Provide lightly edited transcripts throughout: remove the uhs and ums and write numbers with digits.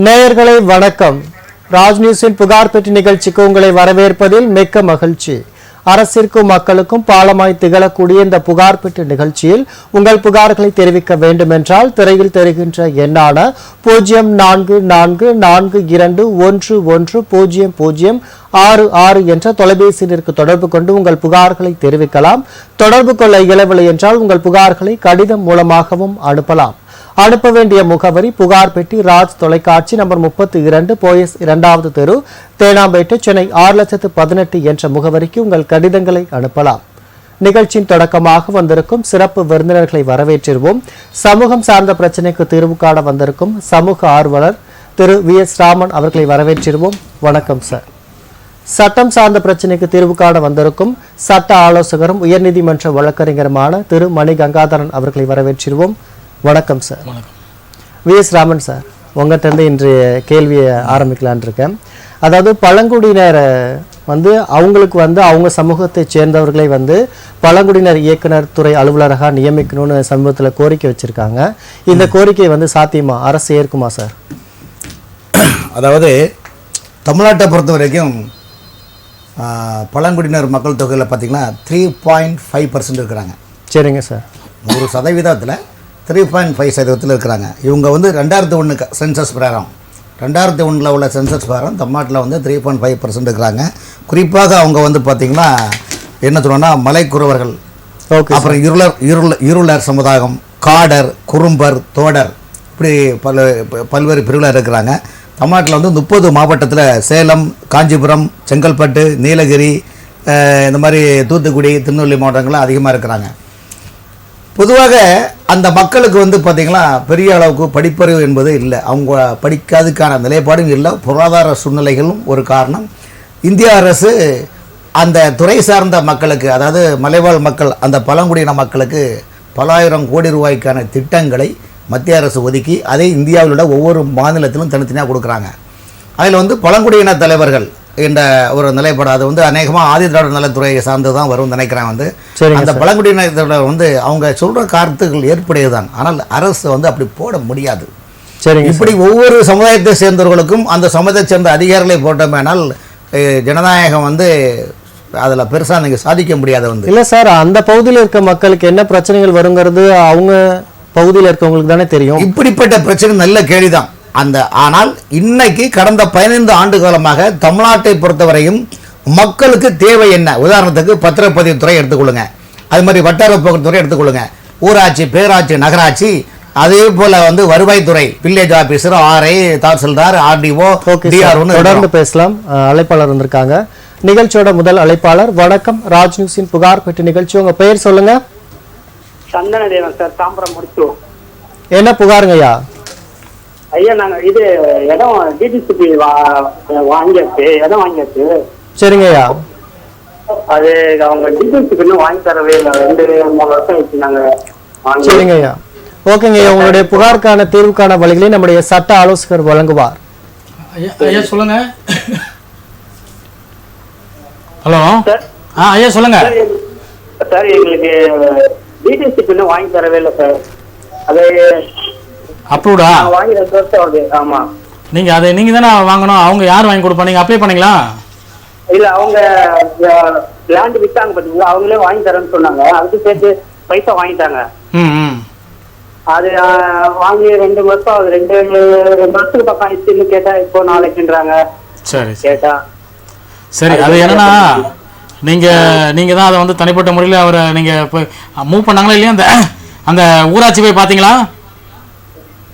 நேயர்களை வணக்கம். ராஜ் நியூஸின் புகார் பெட்டி நிகழ்ச்சிக்கு உங்களை வரவேற்பதில் மிக்க மகிழ்ச்சி. அரசிற்கும் மக்களுக்கும் பாலமாய் திகழக்கூடிய இந்த புகார் பெட்டி நிகழ்ச்சியில் உங்கள் புகார்களை தெரிவிக்க வேண்டும் என்றால் திரையில் தெரிகின்ற எண்ணான 0442110066 என்ற தொலைபேசியிற்கு தொடர்பு கொண்டு உங்கள் புகார்களை தெரிவிக்கலாம். தொடர்பு கொள்ள இயலவில்லை என்றால் உங்கள் புகார்களை கடிதம் மூலமாகவும் அனுப்பலாம். அனுப்ப வேண்டிய முகவரி புகார் பெட்டி ராஜ் தொலைக்காட்சி நம்பர் 32 போயஸ் 2வது தெரு தேனாம்பேட்டை சென்னை 6,18,000 என்ற முகவரிக்கு உங்கள் கடிதங்களை அனுப்பலாம். நிகழ்ச்சியின் தொடக்கமாக வந்திருக்கும் சிறப்பு விருந்தினர்களை வரவேற்றிருவோம். சமூகம் சார்ந்த பிரச்சனைக்கு தீர்வு காண வந்திருக்கும் சமூக ஆர்வலர் திரு VS ராமன் அவர்களை வரவேற்றிருவோம். வணக்கம் சார். சட்டம் சார்ந்த பிரச்சனைக்கு தீர்வு காண வந்திருக்கும் சட்ட ஆலோசகரும் உயர்நீதிமன்ற வழக்கறிஞருமான திரு மணி கங்காதரன் அவர்களை வரவேற்றிருவோம். வணக்கம் சார். VS ராமன் சார், உங்கள்கிட்ட இருந்து இன்றைய கேள்வியை ஆரம்பிக்கலான் இருக்கேன். அதாவது பழங்குடியினர் அவங்களுக்கு அவங்க சமூகத்தை சேர்ந்தவர்களை பழங்குடியினர் இயக்குனர் துறை அலுவலராக நியமிக்கணும்னு சமூகத்தில் கோரிக்கை வச்சிருக்காங்க. இந்த கோரிக்கை சாத்தியமா, அரசு ஏற்குமா சார்? அதாவது தமிழ்நாட்டை பொறுத்த வரைக்கும் பழங்குடியினர் மக்கள் தொகையில் பார்த்தீங்கன்னா 3.5% இருக்கிறாங்க. சரிங்க சார். 100% 3.5% இருக்கிறாங்க. இவங்க 2001 சென்சஸ் பிரகாரம் 2001 உள்ள சென்சஸ் பிரகாரம் தமிழ்நாட்டில் 3.5% இருக்கிறாங்க. குறிப்பாக அவங்க பார்த்திங்கன்னா என்ன சொல்லணும்னா மலைக்குறவர்கள், அப்புறம் இருளர் சமுதாயம், காடர், குறும்பர், தோடர், இப்படி பல்வேறு பிரிவில் இருக்கிறாங்க. தமிழ்நாட்டில் 30 மாவட்டத்தில் சேலம், காஞ்சிபுரம், செங்கல்பட்டு, நீலகிரி, இந்த மாதிரி தூத்துக்குடி, திருநெல்வேலி மாவட்டங்கள்லாம் அதிகமாக இருக்கிறாங்க. பொதுவாக அந்த மக்களுக்கு பார்த்திங்கன்னா பெரிய அளவுக்கு படிப்பறிவு என்பது இல்லை. அவங்க படிக்காததுக்கான நிலைப்பாடும் இல்லை. பொருளாதார சூழ்நிலைகளும் ஒரு காரணம். இந்திய அரசு அந்த துறை சார்ந்த மக்களுக்கு, அதாவது மலைவாழ் மக்கள், அந்த பழங்குடியின மக்களுக்கு பல ஆயிரம் கோடி ரூபாய்க்கான திட்டங்களை மத்திய அரசு ஒதுக்கி அதை இந்தியாவில் உள்ள ஒவ்வொரு மாநிலத்திலும் தனித்தனியாக கொடுக்குறாங்க. அதில் பழங்குடியின தலைவர்கள் என்ற ஒரு நிலைப்பாடு, அது அநேகமாக ஆதி திராவிட நலத்துறையை சார்ந்து தான் வரும் நினைக்கிறேன். அந்த பழங்குடியினர் அவங்க சொல்கிற கருத்துக்கள் ஏற்புடையதுதான். ஆனால் அரசு அப்படி போட முடியாது. இப்படி ஒவ்வொரு சமுதாயத்தை சேர்ந்தவர்களுக்கும் அந்த சமுதாயத்தை சேர்ந்த அதிகாரிகளை போட்டோமேனால் ஜனநாயகம் அதில் பெருசாக நீங்கள் சாதிக்க முடியாது. இல்லை சார், அந்த பகுதியில் இருக்க மக்களுக்கு என்ன பிரச்சனைகள் வருங்கிறது அவங்க பகுதியில் இருக்கவங்களுக்கு தானே தெரியும். இப்படிப்பட்ட பிரச்சனை நல்ல கேள்விதான். ஆனால் இன்னைக்கு கடந்த 15 ஆண்டு காலமாக தமிழ்நாட்டை பொறுத்தவரையும் மக்களுக்கு தேவை என்ன? உதாரணத்துக்கு பத்திரப்பதிவுத்துறை எடுத்துக்கொள்ளுங்க, அது மாதிரி வட்டார போக்குவரத்துறை எடுத்துக்கொள்ளுங்க, ஊராட்சி, பேராட்சி, நகராட்சி, அதே போல வருவாய்த்துறை, village officer, RI, tahsildar, RDO, DR. தொடர்ந்து பேசலாம். அழைப்பாளர் வந்திருக்காங்க. நிகழ்ச்சியோட முதல் அழைப்பாளர். வணக்கம். ராஜ் நியூஸின் புகார் பெட்டி நிகழ்ச்சி. உங்க பெயர் சொல்லுங்க. சந்தனதேவன் சார், தாம்பரம் முடிச்சோம். என்ன புகாருங்கய்யா? ஐயா, நாங்க இது இடம் டிடிசிபி வாங்கியாச்சு, இடம் வாங்கியாச்சு. சரிங்க ஐயா. அது அவங்க டிடிசிபி இன்னும் வாங்கி தரவே இல்லை. 2-3 வருஷம் ஆயிடுச்சு நாங்க. சரிங்க ஐயா. ஓகேங்க ஐயா, உங்களுடைய புகாருக்கான தீர்வுக்கான வழிகளை நம்முடைய சட்ட ஆலோசகர் வழங்குவார். ஐயா சொல்லுங்க. ஹலோ ஐயா சொல்லுங்க. சார், எங்களுக்கு டிடிசிபி இன்னும் வாங்கி தரவே இல்லை சார். அது அப்ரூவ்டா? வாங்கி 2 வருஷம் ஆகுது. ஆமா. நீங்க அதை நீங்க தானே வாங்கணும். அவங்க யார் வாங்கி கொடுப்பா? நீங்க அப்ளை பண்ணீங்களா? இல்ல, அவங்க லேண்ட் வித்தாங்க பாத்தீங்களா, அவங்களே வாங்கி தரேன்னு சொன்னாங்க. அதுக்கு சேர்த்து பைசா வாங்கிட்டாங்க. அது வாங்கி 2 வருஷம் ஆகுது. 2 வருஷத்துக்கு பக்கம் ஆயிடுச்சுன்னு கேட்டா இப்போ நாளைக்குன்றாங்க. சரி கேட்டா சரி. அது என்னன்னா நீங்க தான் அதை தனிப்பட்ட முறையில் அவரை நீங்க மூவ் பண்ணாங்களா இல்லையா? அந்த ஊராட்சி போய் பாத்தீங்களா?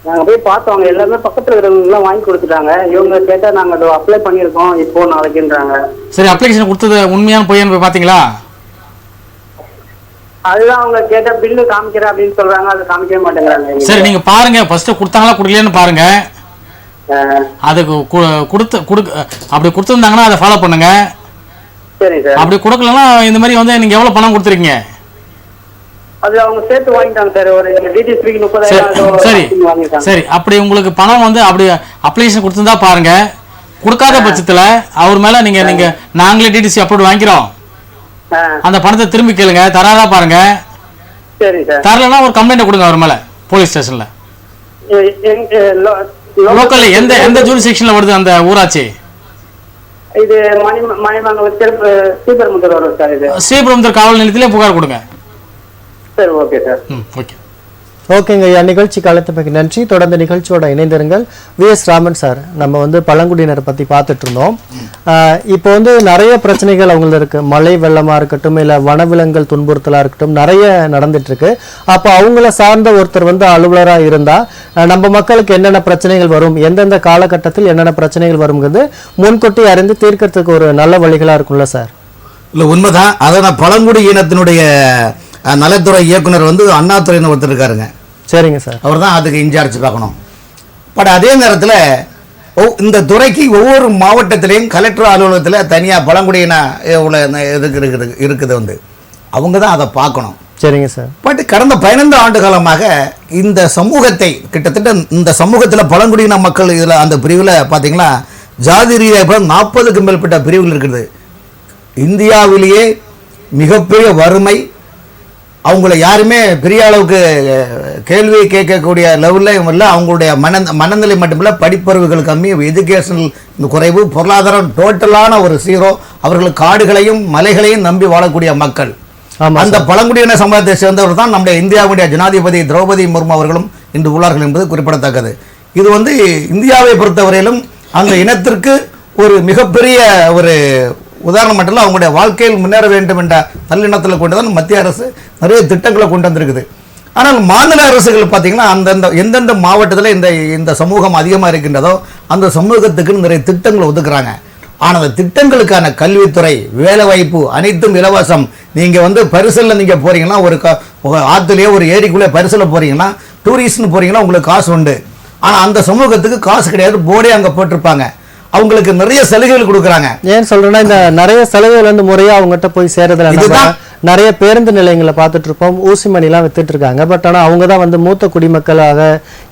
நாங்க போய் பார்த்தோம். எல்லாமே பக்கத்துல இருக்கிறவங்க எல்லாம் வாங்கி கொடுத்துட்டாங்க. இவங்க கேட்டா நாங்க அதை அப்ளை பண்ணிருக்கோம் இப்போ நாளைக்குன்றாங்க. சரி, அப்ளிகேஷன் கொடுத்தது உண்மையான பொய்யான்னு போய் பாத்தீங்களா? அதுதான் அவங்க கேட்டா பில்லு காமிக்கிறேன் அப்படின்னு சொல்றாங்க. அது காமிக்கவே மாட்டேங்கிறாங்க. சரி, நீங்க பாருங்க, ஃபர்ஸ்ட் கொடுத்தாங்களா கொடுக்கலையான்னு பாருங்க. அதுக்கு அப்படி கொடுத்துருந்தாங்கன்னா அதை ஃபாலோ பண்ணுங்க. சரி சார். அப்படி கொடுக்கலன்னா இந்த மாதிரி நீங்க எவ்வளவு பணம் கொடுத்துருக்கீங்க? அது அவங்க சேர்த்து வாங்கிட்டாங்க சார். ஒரு டிடிசிபிக்கு 30,000. சரி சரி. அப்படி உங்களுக்கு பணம் அப்படி அப்ளிகேஷன் கொடுத்துருந்தா பாருங்க. கொடுக்காத பட்சத்துல அவர் மேல நீங்க நாங்களே டிடிசி அப்ரூவ் வாங்கிக்கிறோம், அந்த பணத்தை திரும்பி கேளுங்க. தராதா பாருங்க. சரி சார். தரலன்னா ஒரு கம்ப்ளைண்ட் கொடுங்க அவர் மேல போலீஸ் ஸ்டேஷன்ல. லோக்கல்ல எந்த எந்த ஜூரிசெக்ஷன்ல வருது அந்த ஊராட்சி? இது மணிமங்கலம் ஸ்ரீபெரும்புதூர் வரும் சார். இது ஸ்ரீபெரும்புதூர் காவல் நிலையத்திலே புகார் கொடுங்க. சரி, ஓகே சார். ஓகே. ஓகேங்க ஐயா, நிகழ்ச்சிக்கு அழைத்தமைக்கு நன்றி. தொடர்ந்து நிகழ்ச்சியோட இணைந்திருங்கள். விஎஸ் ராமன் சார், நம்ம வந்து பழங்குடியினரை பற்றி பார்த்துட்டு இருந்தோம். இப்போ வந்து நிறைய பிரச்சனைகள் அவங்களுக்கு இருக்கு. மழை வெள்ளமாக இருக்கட்டும், இல்லை வனவிலங்குகள் துன்புறுத்தலாக இருக்கட்டும், நிறைய நடந்துட்டு இருக்கு. அப்போ அவங்கள சார்ந்த ஒருத்தர் வந்து அலுவலராக இருந்தால் நம்ம மக்களுக்கு என்னென்ன பிரச்சனைகள் வரும், எந்தெந்த காலகட்டத்தில் என்னென்ன பிரச்சனைகள் வருங்கிறது முன்கூட்டி அறிந்து தீர்க்கறதுக்கு ஒரு நல்ல வழிகளாக இருக்கும்ல சார்? இல்லை, உண்மைதான். அதை நான் பழங்குடி இனத்தினுடைய நலத்துறை இயக்குனர் வந்து அண்ணாதுறைன்னு ஒருத்தர் இருக்காருங்க. சரிங்க சார். அவர் தான் அதுக்கு இன்சார்ஜ் பார்க்கணும். பட் அதே நேரத்தில் இந்த துறைக்கு ஒவ்வொரு மாவட்டத்திலையும் கலெக்டர் அலுவலகத்தில் தனியாக பழங்குடியின இருக்குது வந்து அவங்க தான் அதை பார்க்கணும். சரிங்க சார். பட் கடந்த 15 ஆண்டு காலமாக இந்த சமூகத்தை கிட்டத்தட்ட இந்த சமூகத்தில் பழங்குடியின மக்கள் இதில் அந்த பிரிவில் பார்த்தீங்கன்னா ஜாதி ரீதியாக 40க்கும் மேற்பட்ட பிரிவுகள் இருக்குது. இந்தியாவிலேயே மிகப்பெரிய வறுமை, அவங்கள யாருமே பெரிய அளவுக்கு கேள்வி கேட்கக்கூடிய லெவலில் இல்லை. அவங்களுடைய மனநிலை மட்டுமில்லை, படிப்பறிவுகள் கம்மி, எஜுகேஷனல் குறைவு, பொருளாதாரம் டோட்டலான ஒரு சீரோ. அவர்கள் காடுகளையும் மலைகளையும் நம்பி வாழக்கூடிய மக்கள். அந்த பழங்குடியின சமூகத்தை சேர்ந்தவர் தான் நம்முடைய இந்தியாவுடைய ஜனாதிபதி திரௌபதி முர்மு அவர்களும் இன்று உள்ளார்கள் என்பது குறிப்பிடத்தக்கது. இது வந்து இந்தியாவை பொறுத்தவரையிலும் அந்த இனத்திற்கு ஒரு மிகப்பெரிய ஒரு உதாரணம் மட்டும் இல்லை, அவங்களுடைய வாழ்க்கையில் முன்னேற வேண்டும் என்ற நல்லெண்ணத்தில் கொண்டு தான் மத்திய அரசு நிறைய திட்டங்களை கொண்டு வந்திருக்குது. ஆனால் மாநில அரசுகள் பார்த்தீங்கன்னா அந்தந்த எந்தெந்த மாவட்டத்தில் இந்த சமூகம் அதிகமாக இருக்கின்றதோ அந்த சமூகத்துக்கு நிறைய திட்டங்களை ஒதுக்குறாங்க. ஆனால் அந்த திட்டங்களுக்கான கல்வித்துறை, வேலைவாய்ப்பு அனைத்தும் இலவசம். நீங்கள் வந்து பரிசலில் நீங்கள் போகிறீங்கன்னா, ஒரு ஆற்றுலேயோ ஒரு ஏரிக்குள்ளே பரிசலில் போகிறீங்கன்னா, டூரிஸ்ட்னு போகிறீங்கன்னா உங்களுக்கு காசு உண்டு. ஆனால் அந்த சமூகத்துக்கு காசு கிடையாது, போர்டே அங்கே போட்டிருப்பாங்க. அவங்களுக்கு நிறைய சலுகைகள் கொடுக்குறாங்க. ஏன் சொல்றேன்னா, இந்த நிறைய சலுகைகள் வந்து முறையா அவங்ககிட்ட போய் சேரதுல நிறைய பேருந்து நிலையங்களை பார்த்துட்டு இருப்போம், ஊசி மணிலாம் வித்துட்டு இருக்காங்க. பட் ஆனால் அவங்க தான் வந்து மூத்த குடிமக்களாக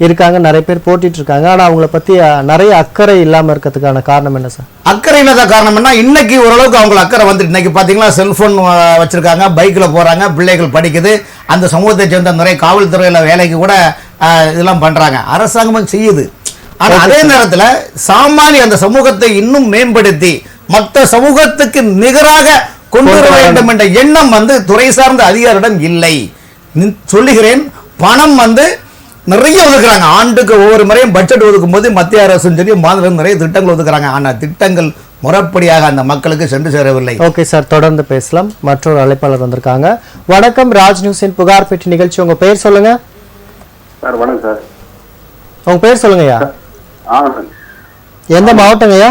இருக்காங்க, நிறைய பேர் போட்டிட்டு இருக்காங்க. ஆனால் அவங்கள பற்றி நிறைய அக்கறை இல்லாமல் இருக்கிறதுக்கான காரணம் என்ன சார்? அக்கறை இல்லாத காரணம் என்ன? இன்னைக்கு ஓரளவுக்கு அவங்களுக்கு அக்கறை வந்துட்டு, இன்னைக்கு பார்த்தீங்கன்னா செல்ஃபோன் வச்சிருக்காங்க, பைக்கில் போகிறாங்க, பிள்ளைகள் படிக்குது. அந்த சமூகத்தை சேர்ந்த நிறைய காவல்துறையில் வேலைக்கு கூட இதெல்லாம் பண்ணுறாங்க, அரசாங்கமும் செய்யுது. ஆனால் அதே நேரத்தில் சாமானிய அந்த சமூகத்தை இன்னும் மேம்படுத்தி மற்ற சமூகத்துக்கு நிகராக கொண்டு வர வேண்டும் என்ற எண்ணம் வந்து துறை சார்ந்த அதிகாரிடம் இல்லை. சொல்லுகிறேன், பணம் வந்து நிறைய ஒதுக்குறாங்க. ஆண்டுக்கு ஒவ்வொரு முறையும் பட்ஜெட் ஒதுக்கும் போது மத்திய அரசும் சரி மாநிலம் நிறைய திட்டங்கள் ஒதுக்குறாங்க. ஆனால் திட்டங்கள் முறைப்படியாக அந்த மக்களுக்கு சென்று சேரவில்லை. ஓகே சார், தொடர்ந்து பேசலாம். மற்றொரு அழைப்பாளர் வந்திருக்காங்க. வணக்கம், ராஜ் நியூஸின் புகார் பெட்டி நிகழ்ச்சி. உங்க பெயர் சொல்லுங்க சார். வணக்கம் சார். உங்க பெயர் சொல்லுங்க ஐயா. எந்த மாவட்டம் ஐயா?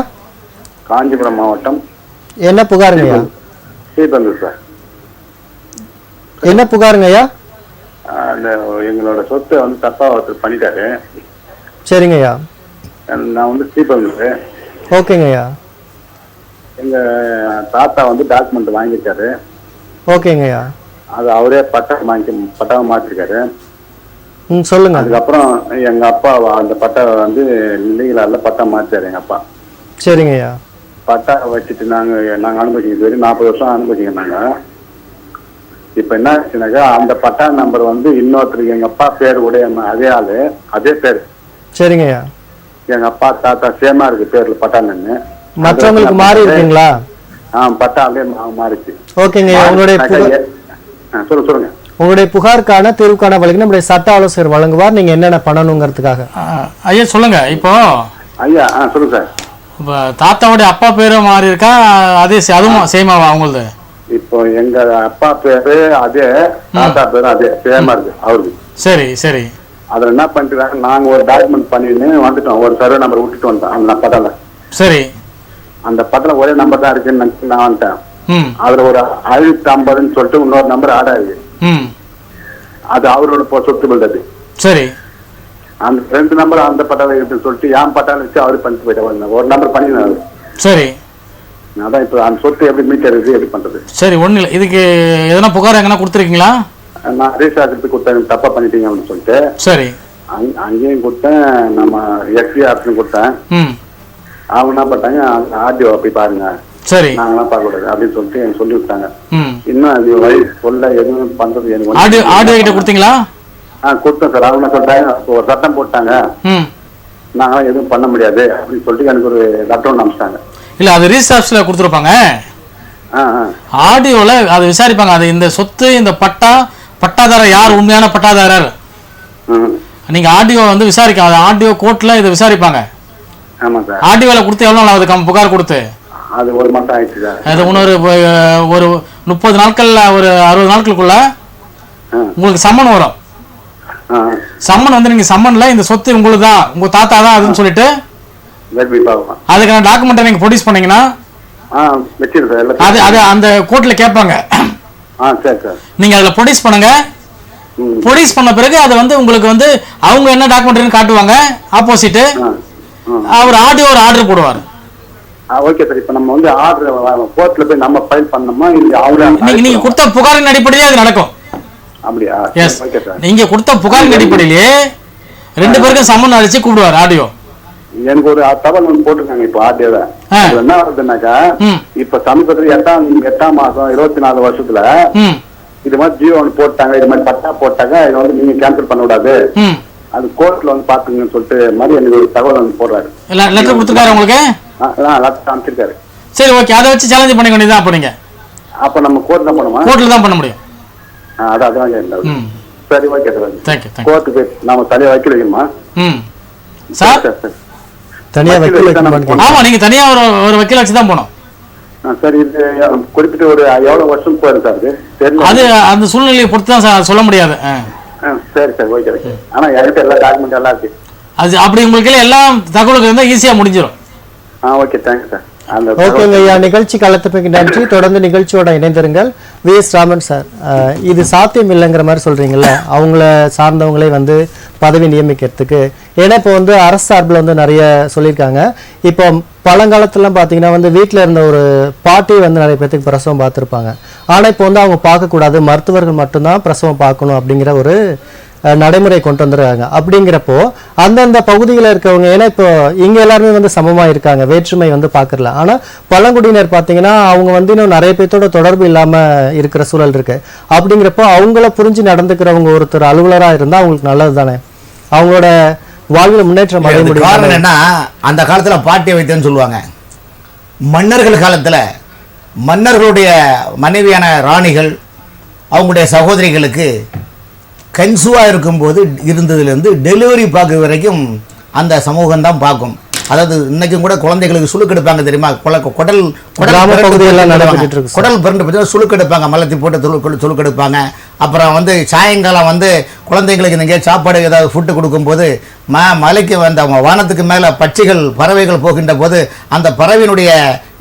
காஞ்சிபுரம் மாவட்டம். என்ன புகாருங்க ஐயா? ஸ்ரீபெரும்புதூர் சார். என்ன புகாருங்க ஐயா? எங்களோட சொத்தை வந்து தப்பா ஒருத்தர் பண்ணிட்டாரு. சரிங்க ஐயா. நான் வந்து ஸ்ரீபெரும்புதூர். ஓகேங்க ஐயா. எங்க தாத்தா வந்து டாக்குமெண்ட் வாங்கியிருக்காரு. ஓகேங்க ஐயா. அது அவரே பட்டாவை மாற்றிருக்காரு. சொல்லுங்க. அதுக்கப்புறம் எங்க அப்பா அந்த பட்டாவை வந்து இல்லீகலால பட்டா மாற்றாரு எங்க அப்பா. சரிங்க ஐயா. பட்டா வச்சுட்டு நாங்க அனுபவிச்சிங்க வரைக்கும் 40 வருஷம் அனுபவிச்சிங்க. நாங்க இப்ப என்ன ஆச்சுனாக்கா அந்த பட்டா நம்பர் வந்து இன்னொருத்தருக்கு எங்க அப்பா பேர் கூட அதே ஆளு அதே பேர். சரிங்க ஐயா. எங்க அப்பா தாத்தா சேமா இருக்கு பேர்ல பட்டா நின்று. மற்றவங்களுக்கு மாறி இருக்குங்களா? பட்டா அப்படியே மாறிச்சு. ஓகேங்க. சொல்லுங்க. உங்களுடைய புகாருக்கான தீர்வுக்கான வழங்கி நம்முடைய சட்ட ஆலோசகர் வழங்குவார். நீங்க என்னென்ன பண்ணணுங்கிறதுக்காக. ஐயா சொல்லுங்க. இப்போ ஐயா சொல்லுங்க சார். இப்போ தாத்தாவுடைய அப்பா பேரும் மாறி இருக்கா? அதே அதுவும் சேமாவா அவங்களது? இப்போ எங்க அப்பா பேரு அதே, தாத்தா பேரும் அதே சேமா இருக்கு அவருக்கு. சரி சரி. அதுல என்ன பண்ணிட்டு நாங்க ஒரு டாக்குமெண்ட் பண்ணின்னு வந்துட்டோம். ஒரு சர்வே நம்பர் விட்டுட்டு வந்துட்டோம் அந்த பட்டால. சரி. அந்த பட்டால ஒரே நம்பர் தான் இருக்குன்னு நான் வந்துட்டேன். அதுல ஒரு 550 சொல்லிட்டு இன்னொரு நம்பர் ஆட் ஆகுது. அது அவரோட சொத்து பில்டது. சரி. அந்த 2 நம்பர் அந்த பட்டால இருக்குன்னு சொல்லிட்டு என் பட்டால வச்சு அவரு பண்ணிட்டு போயிட்டு ஒரு நம்பர் பண்ணினாரு. சரி. அதான் இப்ப அந்த சொத்து எப்படி மீட்டருக்கு எப்படி பண்றது? சரி, ஒண்ணு இல்ல. இதுக்கு எதனா புகார் எங்கன்னா கொடுத்துருக்கீங்களா? நான் ரீசார்ஜ் கொடுத்தேன், தப்பா பண்ணிட்டீங்க அப்படின்னு சொல்லிட்டு. சரி. அங்கேயும் கொடுத்தேன், நம்ம எக்ஸி ஆப்ஷன் கொடுத்தேன். அவங்க என்ன பண்ணிட்டாங்க, ஆர்டிஓ போய் பாருங்க. சரி. நாங்களாம் பார்க்க கூடாது அப்படின்னு சொல்லிட்டு எனக்கு சொல்லி விட்டாங்க. இன்னும் அது வழி சொல்ல எதுவும் பண்றது எனக்கு. ஆர்டிஓ கிட்ட கொடுத்தீங்களா? கொடுத்தேன் சார். அவங்க சொல்லிட்டாங்க ஒரு சட்டம் போட்டாங்க. நாங்களாம் எதுவும் பண்ண முடியாது அப்படின்னு சொல்லிட்டு எனக்கு ஒரு லெட்டர் ஒன்று அனுப்பிச்சிட்டாங்க. இல்ல அது ரிஜிஸ்டர் கொடுத்துருப்பாங்க, ஆடியோல அதை விசாரிப்பாங்க. அது இந்த சொத்து இந்த பட்டாதாரர் யார் உண்மையான பட்டாதாரர், நீங்க ஆடியோ வந்து விசாரிக்க ஆடியோ கோர்ட்ல இதை விசாரிப்பாங்க. ஆமா சார். ஆடியோல கொடுத்து எவ்வளவு நாள் ஆகுது புகார் கொடுத்து? அது 1 மாசம் ஆயிடுச்சு சார். அது ஒரு 30 நாட்கள்ல ஒரு 60 நாட்களுக்குள்ள உங்களுக்கு சம்மன் வரும். சம்மன் வந்து நீங்க சம்மன்ல இந்த சொத்து உங்களுக்கு தான், உங்க தாத்தா தான் அதுன்னு சொல்லிட்டு அதுக்கான டாக்குமெண்ட்டை நீங்க ப்ரொடியூஸ் பண்ணீங்கன்னா அது அது அந்த கோர்ட்ல கேட்பாங்க. நீங்க அதுல ப்ரொடியூஸ் பண்ணுங்க. ப்ரொடியூஸ் பண்ண பிறகு அது வந்து உங்களுக்கு வந்து அவங்க என்ன டாக்குமெண்ட்னு காட்டுவாங்க. ஆப்போசிட் அவர் ஆர்டர் போடுவார். Okay sir. இப்போ நம்ம வந்து ஆர்டர் கோர்ட்ல போய் நம்ம ஃபைல் பண்ணோமா இல்ல அவங்க நீங்க கொடுத்த புகாரின் அடிப்படையிலே அது நடக்கும். அப்படியா? எஸ். நீங்க கொடுத்த புகாரின் அடிப்படையிலே 2 பேருக்கும் சம்மன் அடிச்சு கூப்பிடுவார் ஆடியோ. எனக்கு ஒரு தகவல் ஒன்று போட்டிருக்காங்க இப்போ ஆடியோல. என்ன வருதுன்னாக்கா இப்ப சமீபத்துல 8ஆம் மாசம் 24 வருஷத்துல இது மாதிரி ஜியோ ஒன்று போட்டாங்க, இது மாதிரி பட்டா போட்டாங்க, இதை வந்து நீங்க கேன்சல் பண்ண விடாது, அது கோர்ட்ல வந்து பாத்துங்கன்னு சொல்லிட்டு மாதிரி எனக்கு ஒரு தகவல் வந்து போடுறாரு. லெட்டர் கொடுத்துருக்காரு உங்களுக்கு? லெட்டர் அனுப்பிச்சிருக்காரு. சரி, ஓகே. அதை வச்சு சேலஞ்ச் பண்ணிக்க வேண்டியதான். அப்ப நீங்க அப்ப நம்ம கோர்ட் தான் பண்ணுமா? கோர்ட்ல தான் பண்ண முடியும். அதான். சரி, ஓகே சார். தேங்க்யூ. கோர்ட்டுக்கு நாம தனியா வைக்க வைக்கணுமா சார்? தனியா வைக்க ஆமா, நீங்க தனியா ஒரு வக்கீல் வச்சு தான் போகணும். சார் இது குறிப்பிட்ட ஒரு எவ்வளவு வருஷம் போயிடும் சார்? அது அந்த சூழ்நிலையை பொறுத்து தான் சார் சொல்ல முடியாது. சரி சார், ஓகே. ஆனா என்கிட்ட எல்லா டாக்குமெண்ட் எல்லாம் இருக்கு. அது அப்படி உங்களுக்கு எல்லா தகவலுக்கு இருந்தால் ஈஸியா முடிஞ்சிடும். Okay, thanks sir. ஓகேங்க ஐயா, நிகழ்ச்சி கலத்துக்கு நன்றி. தொடர்ந்து நிகழ்ச்சியோட இணைந்திருங்கள். வி.எஸ். ராமன் சார், இது சாத்தியம் இல்லைங்கிற மாதிரி சொல்றீங்கல்ல, அவங்கள சார்ந்தவங்களே வந்து பதவி நியமிக்கிறதுக்கு. ஏன்னா இப்போ வந்து அரசு சார்பில் வந்து நிறைய சொல்லியிருக்காங்க. இப்போ பழங்காலத்துலாம் பார்த்தீங்கன்னா வந்து வீட்டில் இருந்த ஒரு பாட்டி வந்து நிறைய பேர்த்துக்கு பிரசவம் பார்த்துருப்பாங்க. ஆனால் இப்போ வந்து அவங்க பார்க்கக்கூடாது, மருத்துவர்கள் மட்டும்தான் பிரசவம் பார்க்கணும் அப்படிங்கிற ஒரு நடைமுறை கொண்டு வந்துருக்காங்க. அப்படிங்கிறப்போ அந்தந்த பகுதியில் இருக்கவங்க, ஏன்னா இப்போ இங்கே எல்லாருமே வந்து சமமாக இருக்காங்க, வேற்றுமை வந்து பார்க்கல. ஆனால் பழங்குடியினர் பார்த்தீங்கன்னா அவங்க வந்து இன்னும் நிறைய பேர்த்தோட தொடர்பு இல்லாமல் இருக்கிற சூழல் இருக்கு. அப்படிங்கிறப்போ அவங்கள புரிஞ்சு நடந்துக்கிறவங்க ஒருத்தர் அலுவலராக இருந்தால் அவங்களுக்கு நல்லது தானே, அவங்களோட வாழ்வில் முன்னேற்றம் அடைய முடியும். காரணம் என்ன, அந்த காலத்தில் பாட்டிய வைத்தியன்னு சொல்லுவாங்க. மன்னர்கள் காலத்தில் மன்னர்களுடைய மனைவியான ராணிகள் அவங்களுடைய சகோதரிகளுக்கு கன்சூவாக இருக்கும்போது இருந்ததுலேருந்து டெலிவரி பார்க்க வரைக்கும் அந்த சமூகம் தான் பார்க்கும். அதாவது இன்னைக்கும் கூட குழந்தைகளுக்கு சுழுக்கெடுப்பாங்க தெரியுமா? குடல் பிறண்டு பற்றி சுழுக்கெடுப்பாங்க, மலத்தி போட்டு சுழுக்கெடுப்பாங்க. அப்புறம் வந்து சாயங்காலம் வந்து குழந்தைங்களுக்கு நீங்கள் சாப்பாடு ஏதாவது ஃபுட்டு கொடுக்கும்போது மலைக்கு வந்த வானத்துக்கு மேலே பட்சிகள் பறவைகள் போகின்ற போது அந்த பறவையினுடைய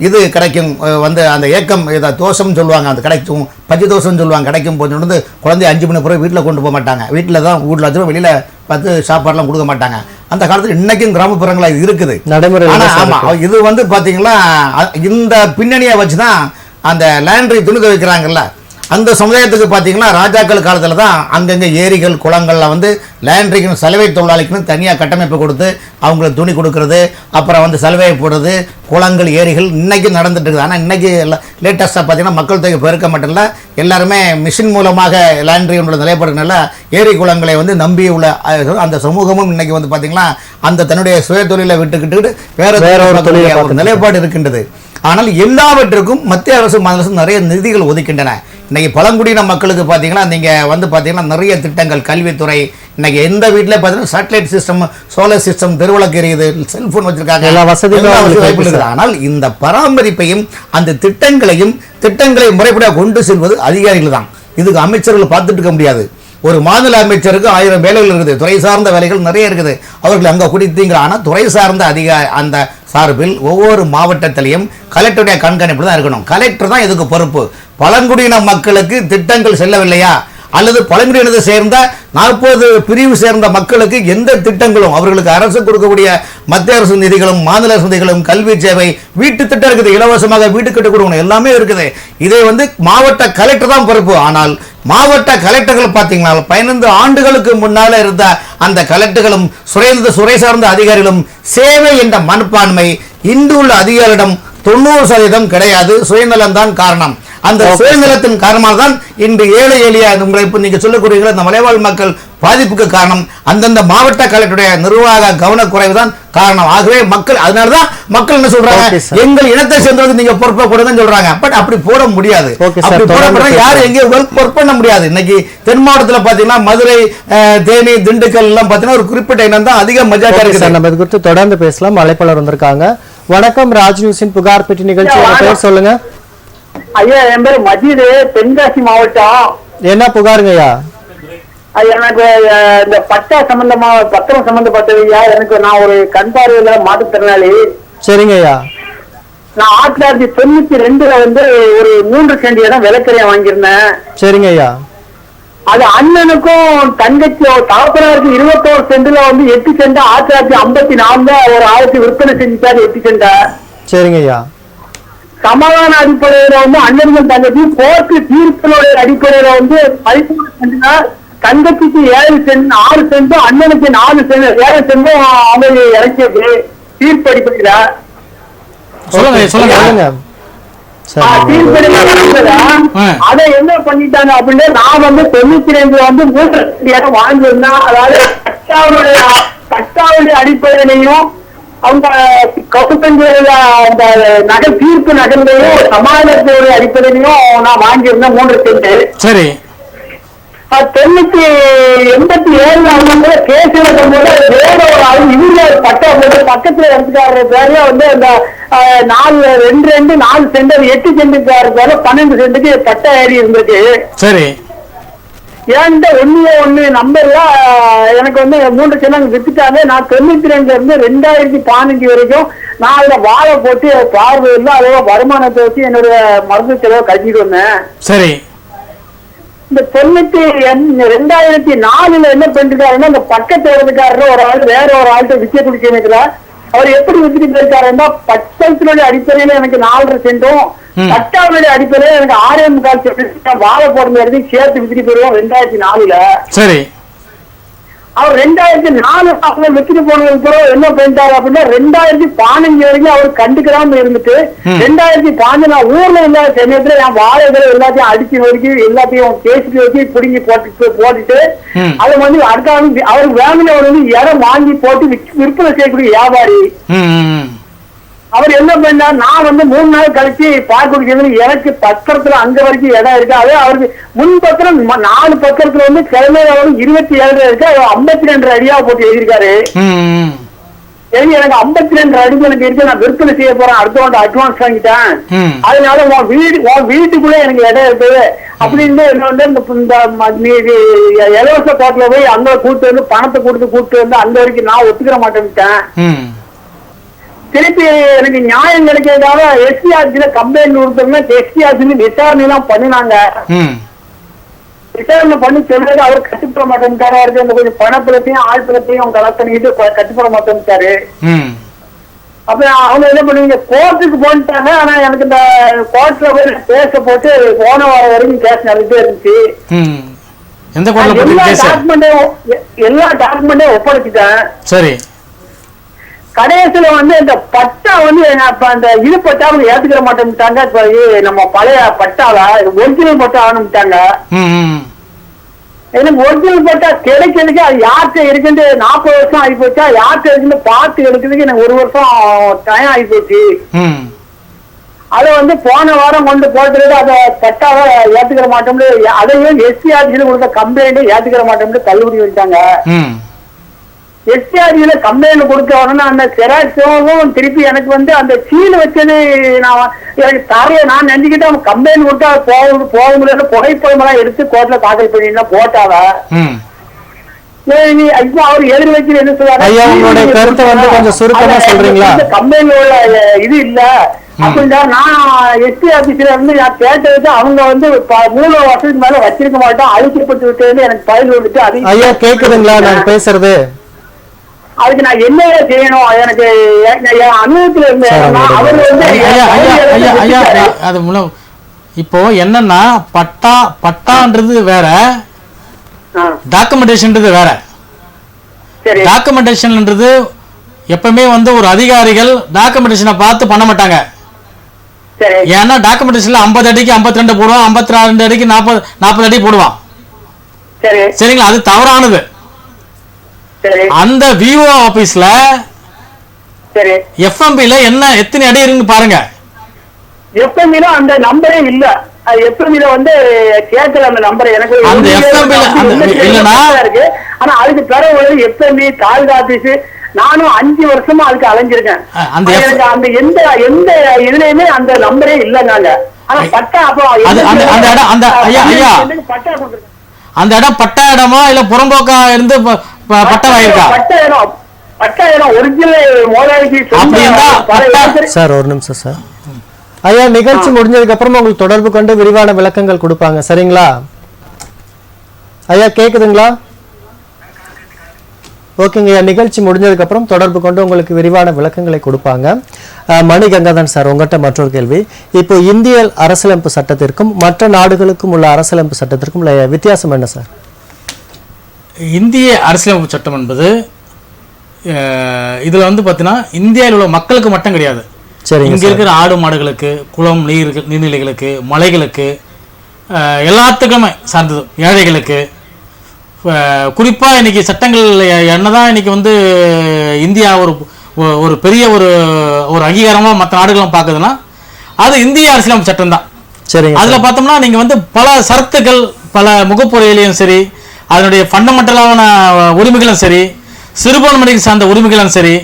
இது கிடைக்கும், வந்து அந்த ஏக்கம் ஏதாவது தோஷம்னு சொல்லுவாங்க, அந்த கிடைக்கும் பஞ்சு தோஷம்னு சொல்லுவாங்க. கிடைக்கும் போது வந்து குழந்தை 5 மணி பிறகு வீட்டில் கொண்டு போக மாட்டாங்க, வீட்டில் தான் வீட்டில் வச்சுருவோம், வெளியில் பார்த்து சாப்பாடுலாம் கொடுக்க மாட்டாங்க. அந்த காலத்தில் இன்னைக்கும் கிராமப்புறங்களில் இது இருக்குது நடைமுறை. ஆமாம், இது வந்து பார்த்தீங்கன்னா இந்த பின்னணியை வச்சு தான் அந்த லேண்ட்ரி துணி துவைக்கிறாங்கல்ல, அந்த சமுதாயத்துக்கு பார்த்தீங்கன்னா ராஜாக்கள் காலத்தில் தான் அங்கங்கே ஏரிகள் குளங்களில் வந்து லேண்ட்ரிக்குன்னு சலவை தொழிலாளிக்குன்னு தனியாக கட்டமைப்பு கொடுத்து அவங்களுக்கு துணி கொடுக்கறது, அப்புறம் வந்து சலவை போடுறது, குளங்கள் ஏரிகள் இன்றைக்கும் நடந்துட்டு இருக்குது. ஆனால் இன்றைக்கி லேட்டஸ்ட்டாக பார்த்தீங்கன்னா மக்கள் தொகை பெருக்க மட்டும் இல்லை, எல்லாருமே மிஷின் மூலமாக லேண்ட்ரியோட நிலைப்பாடுனால ஏரி குளங்களை வந்து நம்பி உள்ள அந்த சமூகமும் இன்றைக்கி வந்து பார்த்திங்கன்னா அந்த தன்னுடைய சுய தொழிலை விட்டுக்கிட்டு வேற ஒரு நிலைப்பாடு இருக்கின்றது. ஆனால் எல்லாவற்றுக்கும் மத்திய அரசு மாநில அரசு நிறைய நிதிகள் ஒதுக்கின்றன. இன்றைக்கி பழங்குடியின மக்களுக்கு பார்த்தீங்கன்னா நீங்கள் வந்து பார்த்தீங்கன்னா நிறைய திட்டங்கள், கல்வித்துறை, இன்றைக்கி எந்த வீட்டில் பார்த்தீங்கன்னா சேட்டலைட் சிஸ்டம், சோலார் சிஸ்டம், தெருவிளக்கு எரியுது, செல்ஃபோன் வச்சுருக்காங்க, எல்லா வசதிகளும். ஆனால் இந்த பராமரிப்பையும் அந்த திட்டங்களை முறைப்படியாக கொண்டு செல்வது அதிகாரிகள் தான். இதுக்கு அமைச்சர்கள் பார்த்துட்டு இருக்க முடியாது. ஒரு மாநில அமைச்சருக்கு 1000 வேலைகள் இருக்குது, துறை சார்ந்த வேலைகள் நிறைய இருக்குது, அவர்கள் அங்கே குடித்தீங்கிற. ஆனால் துறை சார்ந்த அந்த சார்பில் ஒவ்வொரு மாவட்டத்திலையும் கலெக்டருடைய கண்காணிப்பு தான் இருக்கணும். கலெக்டர் தான் இதுக்கு பொறுப்பு. பழங்குடியின மக்களுக்கு திட்டங்கள் செல்லவில்லையா, அல்லது பழங்குடியினத்தை சேர்ந்த 40 பிரிவு சேர்ந்த மக்களுக்கு எந்த திட்டங்களும் அவர்களுக்கு அரசு கொடுக்கக்கூடிய மத்திய அரசு நிதிகளும் மாநில அரசு நிதிகளும், கல்வி சேவை, வீட்டு திட்டம் இருக்குது, இலவசமாக வீட்டு கட்டு கொடுக்கணும், எல்லாமே இருக்குது. இதை வந்து மாவட்ட கலெக்டர் தான் பொறுப்பு. ஆனால் மாவட்ட கலெக்டர்கள் பார்த்தீங்கன்னா 15 ஆண்டுகளுக்கு முன்னால் இருந்த அந்த கலெக்டர்களும் சுரை சார்ந்த அதிகாரிகளும் சேவை என்ற மனப்பான்மை இன்று உள்ள அதிகாரியிடம் 90% கிடையாது. சுயநலம் தான் காரணம். அந்த சுயநலத்தின் காரணமாக தான் இன்று ஏழை எளிய உங்களை இப்போ நீங்க சொல்லக்கூடிய இந்த மலைவாழ் மக்கள் பாதிப்புக்கு காரணம் அந்தந்த மாவட்ட கலெக்டருடைய நிர்வாக கவனக்குறைவு தான் காரணம். ஆகவே மக்கள் அதனாலதான் மக்கள் என்ன சொல்றாங்க, எங்கள் இனத்தை சேர்ந்தது நீங்க பொறுப்பை கொடுங்கன்னு சொல்றாங்க. பட் அப்படி போட முடியாது. அப்படி போட யாரும் எங்கேயும் பொறுப்பு பண்ண முடியாது. இன்னைக்கு தென் மாவட்டத்தில் பாத்தீங்கன்னா மதுரை, தேனி, திண்டுக்கல் எல்லாம் பாத்தீங்கன்னா ஒரு குறிப்பிட்ட இனம் தான் அதிக மெஜாரிட்டி இருக்கு. நம்ம இது குறித்து தொடர்ந்து பேசலாம். அழைப்பாளர் வந்திருக்காங்க. வணக்கம், ராஜ் நியூஸின் புகார் பெட்டி நிகழ்ச்சி. பேர் சொல்லுங்க ஐயா. என் பேர் மஜீது, தென்காசி மாவட்டம். என்ன புகாருங்க ஐயா? எனக்கு இந்த பட்டா சம்பந்தமா பத்திரம் சம்பந்தப்பட்டதுயா. எனக்கு நான் ஒரு கண் பார்வையில மாற்றுத்திறனாளி. சரிங்க ஐயா. நான் 1992 வந்து ஒரு 3 சென்ட் இடம் விலைக்கரையா வாங்கியிருந்தேன். சரிங்க ஐயா. அது அண்ணனுக்கும் தங்கச்சி தகப்பனாருக்கு 21 சென்ட்ல வந்து 8 சென்ட் 1954 ஒரு ஆளுக்கு விற்பனை செஞ்சுட்டாரு 8 சென்ட. சரிங்க ஐயா. சமாதான அடிப்படையில வந்து அண்ணனுக்கும் தங்கச்சி கோர்ட்டு தீர்ப்பினுடைய அடிப்படையில வந்து 13 சென்ட்னா தங்கச்சிக்கு 7 சென்ட் 6 சென்ட்டும் அண்ணனுக்கு 4 சென்ட் 7 சென்ட்டும் அவங்க இறக்கியது தீர்ப்பு அடிப்படையில. அதை என்ன பண்ணிட்டாங்க அப்படின்னு நான் வந்து 92 வந்து 3 இடம் வாங்கியிருந்தேன். அதாவது பட்டாவுடைய அடிப்படையிலையும் அவங்க கவுசஞ்சேரியில அந்த நகர் தீர்ப்பு நகர்லையும் சமாதானத்துடைய அடிப்படையிலையும் நான் வாங்கியிருந்தேன் 3 சென்ட். சரி. 87 கேஸ் எடுக்கும்போது வேற ஒரு ஆள் இவங்க பட்டா போட்டு பக்கத்துல எடுத்துக்காரு பேர்ல வந்து அந்த 4 சென்ட் 8 சென்ட்டுக்காரு பேர்ல 12 சென்ட்டுக்கு பட்டா ஏறி இருந்திருக்கு. சரி. ஏன்ட்ட 1 நம்பர்ல எனக்கு வந்து 3 சென்ட் வித்துட்டாங்க. நான் 92 இருந்து 2015 வரைக்கும் நான் அதுல வாழை போட்டு பார்வையில் அதோட வருமானத்தை வச்சு என்னுடைய மருந்து செலவை கட்டிட்டு வந்தேன். சரி. இந்த 2004 என்ன பண்ணிருக்காருன்னா இந்த பக்கத்து இடத்துக்காரர் ஒரு ஆள் வேற ஒரு ஆள்கிட்ட விற்க குடிக்க நினைக்கிறார். அவர் எப்படி வித்துட்டு போயிருக்காருன்னா பட்டத்தினுடைய அடிப்படையில எனக்கு 4.5 சென்டும் பட்டாவுடைய அடிப்படையில எனக்கு 6.25 சென்ட் வாழை போடுற இடத்துக்கு சேர்த்து வித்துட்டு போயிருவோம் 2004. சரி. அவர் 2004 வித்துட்டு போனதுக்கு பிறகு என்ன பண்ணிட்டாரு அப்படின்னா 2015 வரைக்கும் அவர் கண்டுக்கிறாம இருந்துட்டு 2015 நான் ஊர்ல இல்லாத சமயத்துல என் வாழைகளை எல்லாத்தையும் அடிச்சு நொறுக்கி எல்லாத்தையும் பேசிட்டு வச்சு பிடுங்கி போட்டுட்டு அதை வந்து அடுத்த அவர் வேலையில வந்து இடம் வாங்கி போட்டு விற்பனை செய்யக்கூடிய வியாபாரி. அவர் என்ன பண்ணார், நான் வந்து 3 நாள் கழிச்சு பார்க்க எனக்கு பத்திரத்துல அங்க வரைக்கும் இடம் இருக்கு. அதே அவருக்கு முன் பத்திரம் 4 பத்திரத்துல வந்து கிழமையில 27 இருக்கு. அவர் 52 அடியா போட்டு எழுதியிருக்காரு. எனக்கு 52 அடி எனக்கு இருக்கு. நான் விற்பனை செய்ய போறேன், அடுத்த அட்வான்ஸ் வாங்கிட்டேன். அதனால உன் வீட்டுக்குள்ள எனக்கு இடம் இருக்குது அப்படின்னு என்ன வந்து இந்த இலவச கோட்டில போய் அங்க கூட்டு வந்து பணத்தை கூட்டு வந்து அந்த வரைக்கும் நான் ஒத்துக்கிற மாட்டேன்ட்டேன். திருப்பி எனக்கு நியாயம் கிடைக்கிறதுக்காக எஸ்டிஆர்சியில கம்ப்ளைண்ட் கொடுத்தோம்னா எஸ்டிஆர்சி விசாரணை எல்லாம் பண்ணினாங்க. விசாரணை பண்ணி சொல்றது அவர் கட்டுப்பட மாட்டேன்ட்டாரா இருக்கு. அந்த கொஞ்சம் பணப்பழத்தையும் ஆழ்பழத்தையும் கலெக்ட் பண்ணிட்டு கட்டுப்பட மாட்டேன்ட்டாரு. அப்ப அவங்க என்ன பண்ணுவீங்க கோர்ட்டுக்கு போயிட்டாங்க. ஆனா எனக்கு இந்த கோர்ட்ல போய் பேச போட்டு போன வாரம் வரைக்கும் கேஸ் நடந்துட்டே இருந்துச்சு. எல்லா டாக்குமெண்ட்டையும் ஒப்படைச்சிட்டேன். சரி. கடைசியில வந்து இந்த பட்டா வந்து அந்த இது பட்டா ஏத்துக்கிற மாட்டேன்ட்டாங்க. இப்ப நம்ம பழைய பட்டாவ ஒரிஜினல் பட்டா ஆரம்பிட்டாங்க. எனக்கு ஒரிஜினல் பட்டா கிடைக்கிறதுக்கு அது யார்கிட்ட இருக்குன்னு 40 வருஷம் ஆகி போச்சா, யார்கிட்ட இருக்குன்னு பார்த்து எடுக்கிறதுக்கு எனக்கு 1 வருஷம் டைம் ஆகி போச்சு. அதை வந்து போன வாரம் கொண்டு போட்டுறது அதை பட்டாவை ஏத்துக்கிற மாட்டோம்னு அதையும் எஸ்டிஆர்சியில கொடுத்த கம்ப்ளைண்ட் ஏத்துக்கிற மாட்டோம்னு தள்ளுபடி வச்சாங்க. எஸ்டிஆர்சியில கம்ப்ளைண்ட் கொடுக்க உடனே அந்த செராக்ஸும் திருப்பி எனக்கு வந்து அந்த சீல் வச்சது நான் எனக்கு தரைய நான் நினைச்சுக்கிட்டு அவங்க கம்ப்ளைண்ட் கொடுத்தா போக முடியாது புகைப்படம் எல்லாம் எடுத்து கோர்ட்ல தாக்கல் பண்ணிருந்தா போட்டாவ. இப்போ அவர் எழுதி வச்சு என்ன சொல்றாரு, கம்ப்ளைண்ட் உள்ள இது இல்ல அப்படின்னா நான் எஸ்டி ஆபீஸ்ல இருந்து நான் கேட்டதுக்கு அவங்க வந்து 3 வருஷத்துக்கு மேல வச்சிருக்க மாட்டோம் அழிக்கப்பட்டு விட்டு எனக்கு பதில் வந்துட்டு அது ஐயா கேக்குதுங்களா நான் பேசுறது. அதுக்கு நான் என்ன செய்யணும், எனக்கு அனுபவத்துல இருந்து இப்போ என்னன்னா பட்டான்றது வேற, டாக்குமெண்டேஷன்ன்றது வேற. டாக்குமெண்டேஷன்ன்றது எப்பவுமே வந்து ஒரு அதிகாரிகள் டாக்குமெண்டேஷனை பார்த்து பண்ண மாட்டாங்க. சரி. ஏன்னா டாக்குமெண்டேஷன்ல 50 அடிக்கு 52 போடுவான், 52 அடிக்கு 40 அடி போடுவான். சரி சரிங்களா? அது தவறானது. சரி அந்த விஓ ஆபீஸ்ல சரி. எஃப்எம்பில எத்தனை அடி இருக்குன்னு பாருங்க. எஃப்எம்ல அந்த நம்பரே இல்ல. எஃப்எம்ல வந்து கேட்கல அந்த நம்பர். எனக்கு அந்த FM இல்லனா இருக்கு. ஆனா அதுக்கு பிறகு எஃப்எம்பி தாலுகா ஆபீஸ் நானும் 5 வருஷமா அதுக்கு அலைஞ்சிருக்கேன். அந்த அந்த எந்த எந்த இதுலயுமே அந்த நம்பரே இல்லைங்க. ஆனா பட்டா அப்போ அந்த இடம் அந்த ஐயா ஐயா பட்டா கொடுத்துருக்கேன். அந்த இடம் பட்டா இடமா இல்ல புறம்போக்கா இருந்து பட்டா வாங்கிருக்கா? பட்டா இடம் ஒரிஜினல் மோதாரிக்கு சார் ஒரு நிமிஷம் சார். ஐயா நிகழ்ச்சி முடிஞ்சதுக்கு அப்புறமா உங்களுக்கு தொடர்பு கொண்டு விரிவான விளக்கங்கள் கொடுப்பாங்க. சரிங்களா ஐயா? கேக்குதுங்களா? ஓகேங்க ஐயா. நிகழ்ச்சி முடிஞ்சதுக்கு அப்புறம் தொடர்பு கொண்டு உங்களுக்கு விரிவான விளக்கங்களை கொடுப்பாங்க. மணிகங்கதன் சார், உங்கள்கிட்ட மற்றொரு கேள்வி. இப்போ இந்திய அரசியலமைப்பு சட்டத்திற்கும் மற்ற நாடுகளுக்கும் உள்ள அரசியலமைப்பு சட்டத்திற்கும் உள்ள வித்தியாசம் என்ன சார்? இந்திய அரசியலமைப்பு சட்டம் என்பது இதுல வந்து பாத்தீங்கன்னா இந்தியாவில் உள்ள மக்களுக்கு மட்டும் கிடையாது. இங்க இருக்கிற ஆடு மாடுகளுக்கு, குளம் நீர்நிலைகளுக்கு, மலைகளுக்கு, எல்லாத்துக்குமே சார்ந்தது. ஏழைகளுக்கு குறிப்பா இன்னைக்கு சட்டங்கள் என்னதான் இன்னைக்கு வந்து இந்தியா ஒரு பெரிய ஒரு அங்கீகாரமா மற்ற நாடுகளும் பார்க்குதுன்னா அது இந்திய அரசியலமைப்பு சட்டம் தான். சரி. அதுல பார்த்தோம்னா நீங்க வந்து பல சரத்துக்கள், பல முகப்புறையிலையும் சரி, அதனுடைய ஃபண்டமெண்டலான உரிமைகளும் சரி, சிறுபான்மைக்கு சார்ந்த உரிமைகளும் சரி,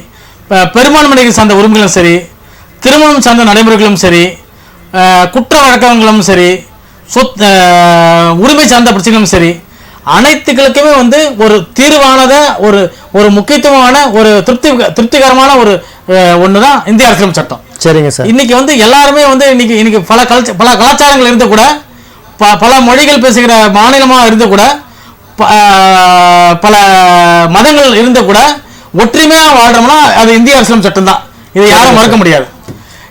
பெரும்பான்மைக்கு சார்ந்த உரிமைகளும் சரி, திருமணம் சார்ந்த நடைமுறைகளும் சரி, குற்ற வழக்கங்களும் சரி, உரிமை சார்ந்த பிரச்சனைகளும் சரி, அனைத்துகளுக்குமே வந்து ஒரு தீர்வானத ஒரு முக்கியத்துவமான ஒரு திருப்திகரமான ஒரு ஒண்ணுதான் இந்திய அரசியலமைப்பு சட்டம். சரிங்க சார். இன்னைக்கு வந்து எல்லாருமே வந்து இன்னைக்கு பல கலாச்சாரங்கள் இருந்து கூட, பல மொழிகள் பேசுகிற மாநிலமா இருந்து கூட, பல மதங்கள் இருந்து கூட ஒற்றுமையா வாழ்றோம்னா அது இந்திய அரசியலமைப்பு சட்டம் தான். இதை யாரும் மறுக்க முடியாது.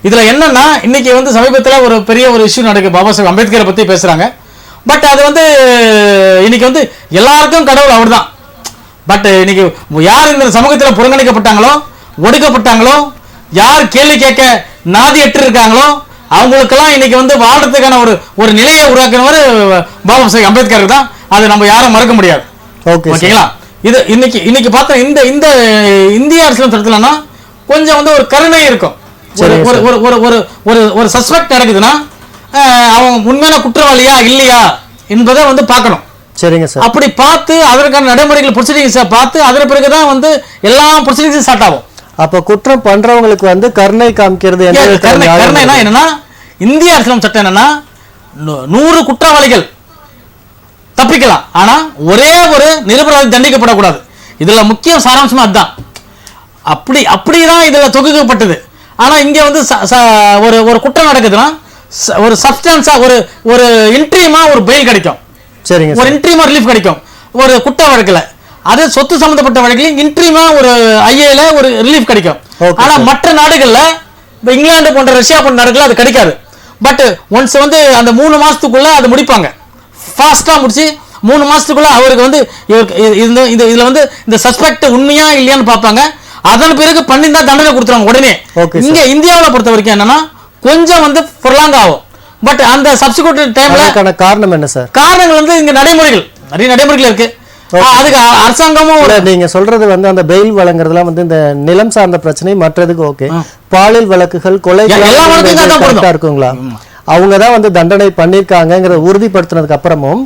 இதுல என்னன்னா இன்னைக்கு வந்து சமீபத்தில் ஒரு பெரிய ஒரு இஷ்யூ நடக்குது. பாபா சாஹேப் அம்பேத்கரை பத்தி பேசுறாங்க. பட் அது வந்து இன்னைக்கு வந்து எல்லாருக்கும் கடவுள் அவர் தான். பட் இன்னைக்கு யார் இந்த சமூகத்தில் புறக்கணிக்கப்பட்டாங்களோ, ஒடுக்கப்பட்டாங்களோ, யார் கேள்வி கேட்க நாதியற்று இருக்காங்களோ அவங்களுக்கெல்லாம் இன்னைக்கு வந்து வாழ்றதுக்கான ஒரு நிலையை உருவாக்குனவர் பாபா சாஹேப் அம்பேத்கர் தான். அதை நம்ம யாரும் மறுக்க முடியாது. ஓகேங்களா? இது இன்னைக்கு பார்த்தா இந்த இந்திய அரசியல் சட்டத்துலன்னா கொஞ்சம் வந்து ஒரு கருணை இருக்கும். ஒரு சஸ்பெக்ட் நடக்குதுன்னா அவன் உண்மையான குற்றவாளியா இல்லையா என்பதை வந்து பார்க்கணும். சரிங்க சார். அப்படி பார்த்து அதற்கான நடைமுறைகள் ப்ரொசீடிங்ஸை பார்த்து அதன் பிறகுதான் வந்து எல்லா ப்ரொசீடிங்ஸும் ஸ்டார்ட் ஆகும். அப்ப குற்றம் பண்றவங்களுக்கு வந்து கருணை காமிக்கிறது கருணைனா என்னன்னா இந்திய அரசியலமைப்பு சட்டம் என்னன்னா 100 குற்றவாளிகள் தப்பிக்கலாம், ஆனா ஒரே ஒரு நிரபராதி தண்டிக்கப்படக்கூடாது. இதுல முக்கிய சாராம்சமா அதுதான். அப்படிதான் இதுல தொகுக்கப்பட்டது. ஆனா இங்க வந்து ஒரு குற்றம் நடக்குதுன்னா ஒரு சப்ஸ்டன்ஸா ஒரு இன்ட்ரீமா ஒரு பெயில் கிடைக்கும். சரிங்க. ஒரு இன்ட்ரீமா ரிலீஃப் கிடைக்கும் ஒரு குற்ற வழக்குல. அது சொத்து சம்பந்தப்பட்ட வழக்கில் இன்ட்ரீமா ஒரு ஐஏல ஒரு ரிலீஃப் கிடைக்கும். ஆனா மற்ற நாடுகள்ல இங்கிலாந்து போன்ற ரஷ்யா போன்ற நாடுகள்ல அது கிடைக்காது. பட் ஒன்ஸ் வந்து அந்த 3 மாசத்துக்குள்ள அது முடிப்பாங்க. ஃபாஸ்டா முடிச்சு 3 மாசத்துக்குள்ள அவருக்கு வந்து இதுல வந்து இந்த சஸ்பெக்ட் உண்மையா இல்லையான்னு பார்ப்பாங்க. அதன் பிறகு பண்ணிருந்தா தண்டனை கொடுத்துருவாங்க உடனே. இங்க இந்தியாவில் பொறுத்த வரைக்கும் என்னன்னா கொஞ்சம் வந்து பொருளாங்க ஆகும். பட் அந்த சப்சிக்வெண்ட் டைம்ல காரணம் என்ன சார்? காரணங்கள் வந்து இங்க நிறைய நடைமுறைகள் இருக்கு. அதுக்கு அரசாங்கமும் நீங்க சொல்றது வந்து அந்த பெயில் வழங்குறதுலாம் வந்து இந்த நிலம் சார்ந்த பிரச்சனை, மற்றதுக்கு ஓகே. பாலியல் வழக்குகள், கொலை இருக்குங்களா? அவங்க தான் வந்து தண்டனை பண்ணிருக்காங்கிறத உறுதிப்படுத்தினதுக்கு அப்புறமும்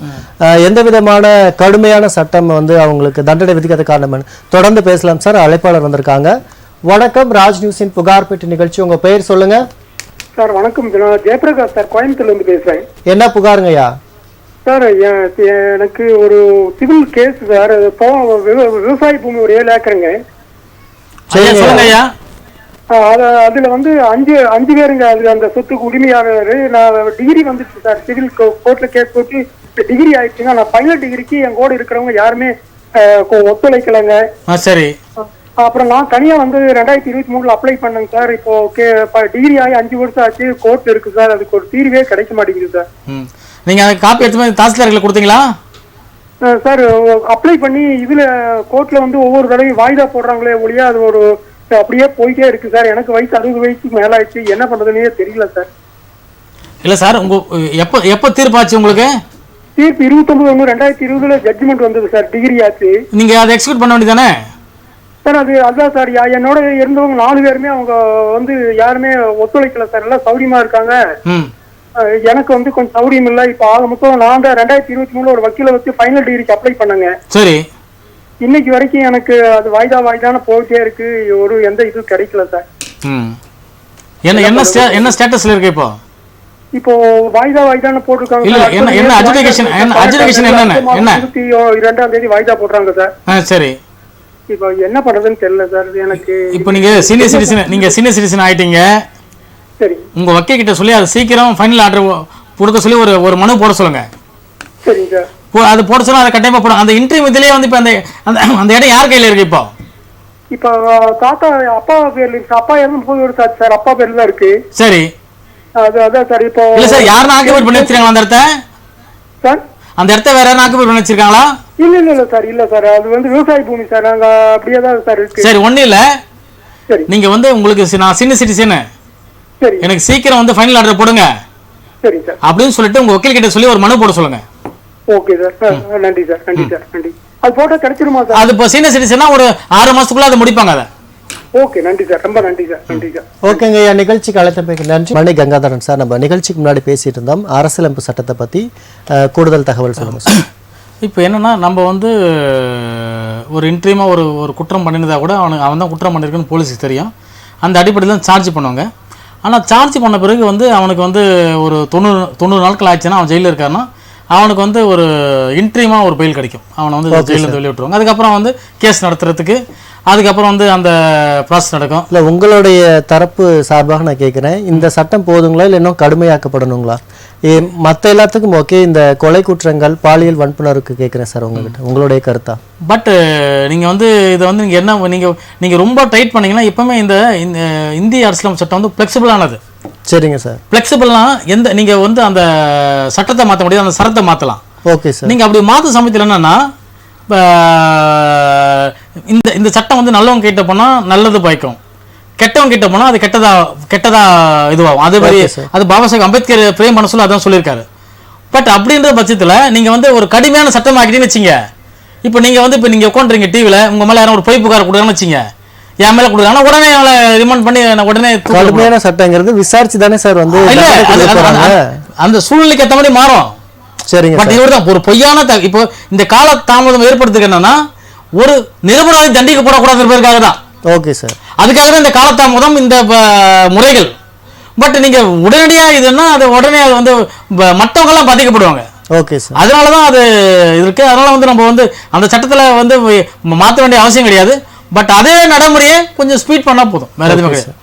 எந்த விதமான கடுமையான சட்டம் வந்து அவங்களுக்கு தண்டனை விதிக்காத காரணம் தொடர்ந்து பேசலாம் சார். அழைப்பாளர் வந்திருக்காங்க. வணக்கம், ராஜ் நியூஸின் புகார் பெட்டி நிகழ்ச்சி. உங்க பெயர் சொல்லுங்க சார். வணக்கம், ஜெயபிரகாஷ் சார், கோயம்புத்தூர்ல இருந்து பேசுறேன். என்ன புகாருங்கய்யா? சார், எனக்கு ஒரு சிவில் கேஸ் சார். விவசாய பூமி ஒரு 7 ஏக்கருங்க. அதுல வந்து 5 பேருங்க அதுல அந்த சொத்துக்கு உரிமையாளர். நான் டிகிரி வந்துச்சு சார், சிவில் கோர்ட்ல கேஸ் போட்டு டிகிரி ஆயிடுச்சுங்க. நான் ஃபைனல் டிகிரிக்கு என் கூட இருக்கிறவங்க யாருமே ஒத்துழைக்கலைங்க. சரி. அப்புறம் நான் தனியா வந்து 2023 அப்ளை பண்ணேங்க சார். இப்போ டிகிரி ஆகி 5 வருஷம் ஆச்சு, கோர்ட் இருக்கு சார். அதுக்கு ஒரு தீர்வே கிடைக்க மாட்டேங்குது சார். நீங்க காப்பி எடுத்து தாசில்தார்களை கொடுத்தீங்களா சார்? அப்ளை பண்ணி இதுல கோர்ட்ல வந்து ஒவ்வொரு தடவையும் வாய்தா போடுறாங்களே ஒழிய அது ஒரு அப்படியே போயிட்டே இருக்கு சார். எனக்கு வயசு 60 வயசுக்கு மேல ஆயிடுச்சு, என்ன பண்றதுன்னே தெரியல சார். இல்ல சார் உங்க எப்போ எப்போ தீர்ப்பாச்சு உங்களுக்கு? தீர்ப்பு 29/1/2020 ஜட்ஜ்மெண்ட் வந்தது சார். டிகிரி ஆச்சு. நீங்க அதை எக்ஸிக்யூட் பண்ண வேண்டியதானே சார்? அதான் சார், என்னோட இருந்தவங்க 4 பேருமே அவங்க வந்து யாருமே ஒத்துழைக்கல சார். எல்லாம் சௌரியமா இருக்காங்க. எனக்கு வந்து கொஞ்சம் சௌரியம் இல்லை. இப்போ ஆக மொத்தம் நான் தான் 2023 ஒரு வக்கீல வச்சு ஃபைனல் டிகிரிக்கு அப்ளை பண்ணங்க. சரி. இன்னைக்கு வரைக்கும் எனக்கு அது வாய்தான போயிட்டே இருக்கு. ஒரு எந்த இதுவும் கிடைக்கல சார். என்ன ஸ்டேட்டஸ்ல இருக்கு இப்போ? இப்போ வாய்தான போட்டிருக்காங்க. இல்ல என்ன அட்ஜுடிகேஷன் என்ன 22ஆம் தேதி வாய்தா போடுறாங்க சார். சரி. இப்போ என்ன பண்றதுன்னு தெரியல சார் எனக்கு. இப்போ நீங்க சீனியர் சிட்டிசன் ஆயிட்டீங்க. சரி. உங்க வக்கீல் கிட்ட சொல்லி அது சீக்கிரம் ஃபைனல் ஆர்டர் கொடுக்க சொல்லி ஒரு மனு போட சொல்லுங்க. சரிங்க சார். அது போட சொன்னா அதை கண்டிப்பா போடும். அந்த இன்டர்வியூ இதுலயே வந்து இப்போ அந்த இடம் யார் கையில இருக்கு இப்போ? இப்போ தாத்தா அப்பா பேர்ல இருக்கு. அப்பா இறந்து 30 வருஷம் ஆச்சு சார். அப்பா பேர்ல தான் இருக்கு. சரி. அதான் சார். இப்போ இல்ல சார், யாரும் ஆக்குபை பண்ணி வச்சிருக்காங்க அந்த இடத்த? சார் அந்த இடத்த வேற யாரும் ஆக்குபை பண்ணி வச்சிருக்காங்களா? இல்ல சார். அது வந்து விவசாய பூமி சார். நாங்க அப்படியே தான் சார் இருக்கு. சரி, ஒண்ணு இல்ல. சரி. நீங்க வந்து உங்களுக்கு நான் சீனியர் சிட்டிசன், சரி, எனக்கு சீக்கிரம் வந்து ஃபைனல் ஆர்டர் போடுங்க. சரி சார். அப்படின்னு சொல்லிட்டு உங்க வக்கீல் கிட்ட சொல்லி ஒரு மனு போட சொல்லுங்க. Okay sir. நன்றி சார். நன்றி. அது போட்டா கிடைச்சிருமா சார்? அது இப்போ சீனியர் சிட்டிசன்னா ஒரு 6 மாசத்துக்குள்ள அதை முடிப்பாங்க அதை. ஓகே, நன்றி சார். ரொம்ப நன்றி சார். ஓகேங்க ஐயா, நிகழ்ச்சிக்கு அழைத்தமைக்கு நன்றி. மணி கங்காதரன் சார், நம்ம நிகழ்ச்சிக்கு முன்னாடி பேசிட்டு இருந்தோம் அரசியலமைப்பு சட்டத்தை பத்தி. கூடுதல் தகவல் சொல்லுங்க சார். இப்போ என்னன்னா, நம்ம வந்து ஒரு இன்ட்ரீமாக ஒரு குற்றம் பண்ணினதா கூட அவன் தான் குற்றம் பண்ணியிருக்குன்னு போலீஸுக்கு தெரியும். அந்த அடிப்படையில் தான் சார்ஜ் பண்ணுவாங்க. ஆனால் சார்ஜ் பண்ண பிறகு வந்து அவனுக்கு வந்து ஒரு 90 நாட்கள் ஆச்சுன்னா அவன் ஜெயிலில் இருக்காருன்னா அவனுக்கு வந்து ஒரு இன்ட்ரீமாக ஒரு பெயில் கிடைக்கும். அவனை வந்து ஜெயிலேருந்து வெளியே விட்டுருவாங்க. அதுக்கப்புறம் வந்து கேஸ் நடத்துறதுக்கு அதுக்கப்புறம் வந்து அந்த ப்ராசஸ் நடக்கும். இல்லை, உங்களுடைய தரப்பு சார்பாக நான் கேட்குறேன், இந்த சட்டம் போதுங்களா இல்லை இன்னும் கடுமையாக்கப்படணுங்களா? மற்ற எல்லாத்துக்கும் ஓகே, இந்த கொலை குற்றங்கள் பாலியல் வன்புணருக்கு கேட்குறேன் சார் உங்ககிட்ட, உங்களுடைய கருத்தா? பட் நீங்கள் வந்து இதை வந்து நீங்கள் என்ன நீங்கள் ரொம்ப டைட் பண்ணீங்கன்னா எப்பவுமே இந்த இந்திய அரசியலமைப்பு சட்டம் வந்து ஃப்ளெக்சிபிளானது. சரிங்க சார். ஃப்ளெக்சிபிள்னா நீங்கள் வந்து அந்த சட்டத்தை மாற்ற முடியாது, அந்த சரத்தை மாற்றலாம். Okay sir. நீங்கள் அப்படி மாற்ற சமயத்தில் என்னன்னா, இந்த சட்டம் வந்து நல்லவங்க கிட்ட போனால் நல்லது பாய்க்கும், கெட்டவங்க கிட்ட போனால் அது கெட்டதா இதுவாகும். அது மாதிரி அது பாபா சாஹேப் அம்பேத்கர் பிரேம் பண்ண சொல்ல அதான் சொல்லியிருக்காரு. பட் அப்படின்ற பட்சத்தில் நீங்கள் வந்து ஒரு கடுமையான சட்டம் ஆக்கிட்டீங்கன்னு வச்சிங்க. இப்போ நீங்கள் வந்து இப்போ நீங்கள் உட்காந்துறீங்க டிவியில், உங்கள் மேலே யாரும் ஒரு பொய் புகார் கொடுக்குறான்னு வச்சிங்க, என் மேலே கொடுக்குறாங்க, உடனே அவளை ரிமாண்ட் பண்ணி உடனே கடுமையான சட்டங்கிறது விசாரிச்சு தானே சார் வந்து அந்த சூழ்நிலைக்கு ஏற்ற மாதிரி மாறும். சரிங்க. பட் இவர் தான் ஒரு பொய்யான இப்போ இந்த கால தாமதம் ஏற்படுத்துக்கு என்னன்னா, ஒரு நிரபராதி தண்டிக்கப்படக்கூடாதுன்றதுக்காக தான். Okay sir. அதுக்காக தான் இந்த காலதாமதம், இந்த முறைகள். பட் நீங்க உடனடியாக இதுன்னா அது உடனே அது வந்து மற்றவங்கெல்லாம் பாதிக்கப்படுவாங்க. Okay sir. அதனால தான் அது இருக்கு. அதனால வந்து நம்ம வந்து அந்த சட்டத்தில் வந்து மாற்ற வேண்டிய அவசியம் கிடையாது. பட் அதே நடைமுறையை கொஞ்சம் ஸ்பீட் பண்ணால் போதும், வேற எதுவுமே கிடையாது.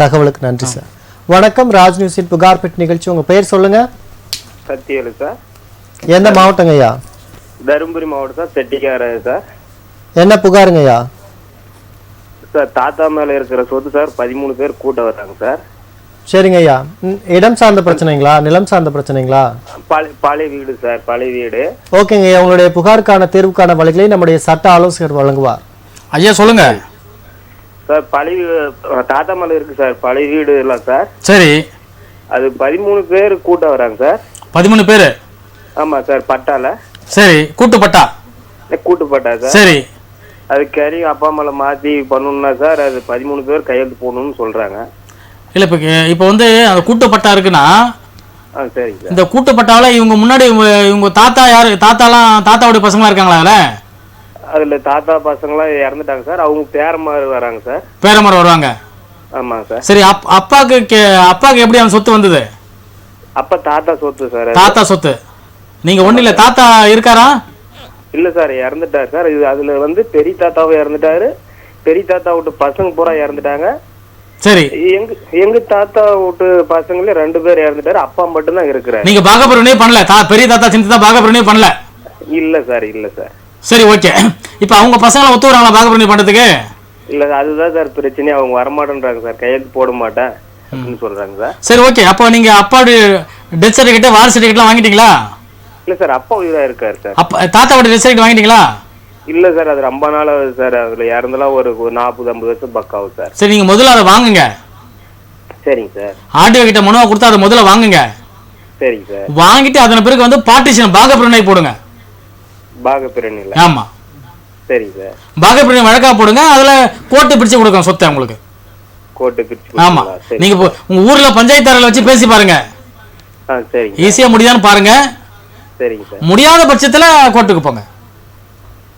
தகவலுக்கு நன்றி சார். வணக்கம், ராஜ் நியூஸின் புகார்பெட் நிகழ்ச்சி. உங்க பெயர் சொல்லுங்க. சத்தியலு சார். எந்த மாவட்டங்க ஐயா? தருமபுரி மாவட்டம் சார், செட்டிக்கார சார். என்ன புகாருங்க ஐயா? சார், தாத்தா மேல இருக்கிற சொத்து சார் 13 பேர் கூட்ட வர்றாங்க சார். சரிங்க ஐயா. இடம் சார்ந்த பிரச்சனைங்களா, நிலம் சார்ந்த பிரச்சனைங்களா? பழைய வீடு சார், பழைய வீடு. ஓகேங்க ஐயா, உங்களுடைய புகாருக்கான தீர்வுக்கான வழிகளை நம்முடைய சட்ட ஆலோசகர் வழங்குவார். ஐயா சொல்லுங்க சார். தாத்தா மேல இருக்கு சார் பழைய வீடு எல்லாம் சார். சரி. அது 13 பேர் கூட்ட வர்றாங்க சார். 13 பேர்? ஆமா சார், பட்டால. சரி, கூட்டுப்பட்டா சார். சரி. அது கறி அப்பா அம்மால மாத்தி பண்ணணும்னா சார் அது 13 பேர் கையெழுத்து போடணும்னு சொல்றாங்க. இல்ல இப்ப வந்து அந்த கூட்டுப்பட்டா இருக்குன்னா, சரி சார், இந்த கூட்டுப்பட்டாவில் இவங்க முன்னாடி இவங்க தாத்தா யாரு, தாத்தாவுடைய பசங்களா இருக்காங்களா? அதுல தாத்தா பசங்களாம் இறந்துட்டாங்க சார். அவங்க பேரமார் வராங்க சார். பேரமார் வருவாங்க. ஆமா சார். சரி, அப்பாக்கு எப்படி அந்த சொத்து வந்தது? அப்பா தாத்தா சொத்து சார். தாத்தா சொத்து. நீங்க ஒண்ணு இல்ல, தாத்தா இருக்காரா? இல்ல சார், இறந்துட்டாரு சார். இது அதுல வந்து பெரிய தாத்தாவும் இறந்துட்டாரு, பெரிய தாத்தா விட்டு பசங்க பூரா இறந்துட்டாங்க. சரி. எங்க தாத்தா விட்டு பசங்களே 2 பேர் இறந்துட்டாரு, அப்பா மட்டும் தான் இருக்கிறாரு. நீங்க பாகப்பிரிவினை பண்ணல? பெரிய தாத்தா சின்ன தாத்தா பாகப்பிரிவினை பண்ணல? இல்ல சார், இல்ல சார். சரி, ஓகே. இப்ப அவங்க பசங்களை ஒத்து வராங்களா பாகப்பிரிவினை பண்றதுக்கு? இல்ல, அதுதான் சார் பிரச்சனை. அவங்க வரமாட்டேன்றாங்க சார், கையெழுத்து போட மாட்டேன் அப்படின்னு சொல்றாங்க சார். சரி, ஓகே. அப்போ நீங்க அப்பாவுடைய டெத் சர்டிபிகேட், வாரிசு சர்டிபிகேட்லாம் வாங்கிட்டீங்களா? இல்ல சார், அப்பா உயிரா இருக்காரு சார். தாத்தாவோட டெத் சர்டிபிகேட் வாங்கிட்டீங்களா? இல்ல சார், அது ரொம்ப நாள் ஆகுது சார். அதுல இறந்தெல்லாம் ஒரு 40-50 வருஷம் பக்காவும் சார். சரி, நீங்க முதல்ல அதை வாங்குங்க. சரிங்க சார். ஆர்டிஓ கிட்ட மனுவா கொடுத்தா அதை முதல்ல வாங்குங்க. சரிங்க சார். வாங்கிட்டு அதன் பிறகு வந்து பார்ட்டிஷன் பாகப்பிரிவினை போடுங்க. பாகப்பிரிவினைல? ஆமா. சரிங்க சார். பாகப்பிரிவினை வழக்கா போடுங்க. அதுல கோர்ட்டு பிரிச்சு கொடுக்கும் சொத்தை உங்களுக்கு. கோர்ட்டு பிரிச்சு? ஆமா. நீங்க உங்க ஊர்ல பஞ்சாயத்து அறையில வச்சு பேசி பாருங்க. சரிங்க. ஈஸியா முடியாதுன்னு பாருங்க. சரிங்க சார். முடியாத பட்சத்துல கோர்ட்டுக்கு போங்க.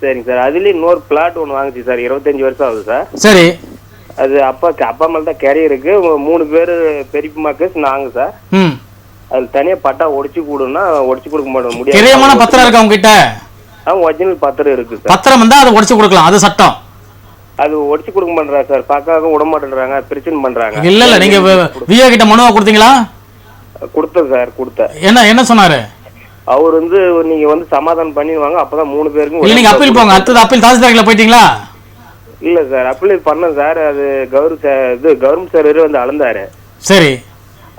சரிங்க சார். அதுல இன்னொரு பிளாட் ஒன்று வாங்குச்சு சார், 25 வருஷம் ஆகுது சார். சரி. அது அப்பா மேல தான் கேரியர் இருக்கு. 3 பேர் பெரியமாக்கு நாங்க சார். அது தனியா பட்டா ஒடிச்சு கொடுன்னா ஒடிச்சு கொடுக்க மாட்டோம். முடியாது. கிரியமான பத்திரம் இருக்கா உங்ககிட்ட? ஒரிஜினல் பத்திரம் இருக்கு சார். பத்திரம் வந்தா அதை ஒடிச்சு கொடுக்கலாம், அது சட்டம். அது ஒடிச்சு கொடுக்க மாட்டேறாங்க சார், பக்காக விட மாட்டேன்றாங்க, பிரச்சனை பண்றாங்க. இல்ல நீங்க விஓ கிட்ட மனுவா கொடுத்தீங்களா? கொடுத்தேன் சார், கொடுத்தேன். என்ன சொன்னாரு அவர்? வந்து நீங்க வந்து சமாதானம் பண்ணிடுவாங்க, அப்பதான் 3 பேருக்கும். இல்ல நீங்க அப்பீல் போங்க. அடுத்தது அப்பீல் தாசில்தார்ல போயிட்டீங்களா? இல்ல சார், அப்பீல் பண்ணேன் சார். அது கவர்மெண்ட் சார் வந்து அளந்தாரு. சரி.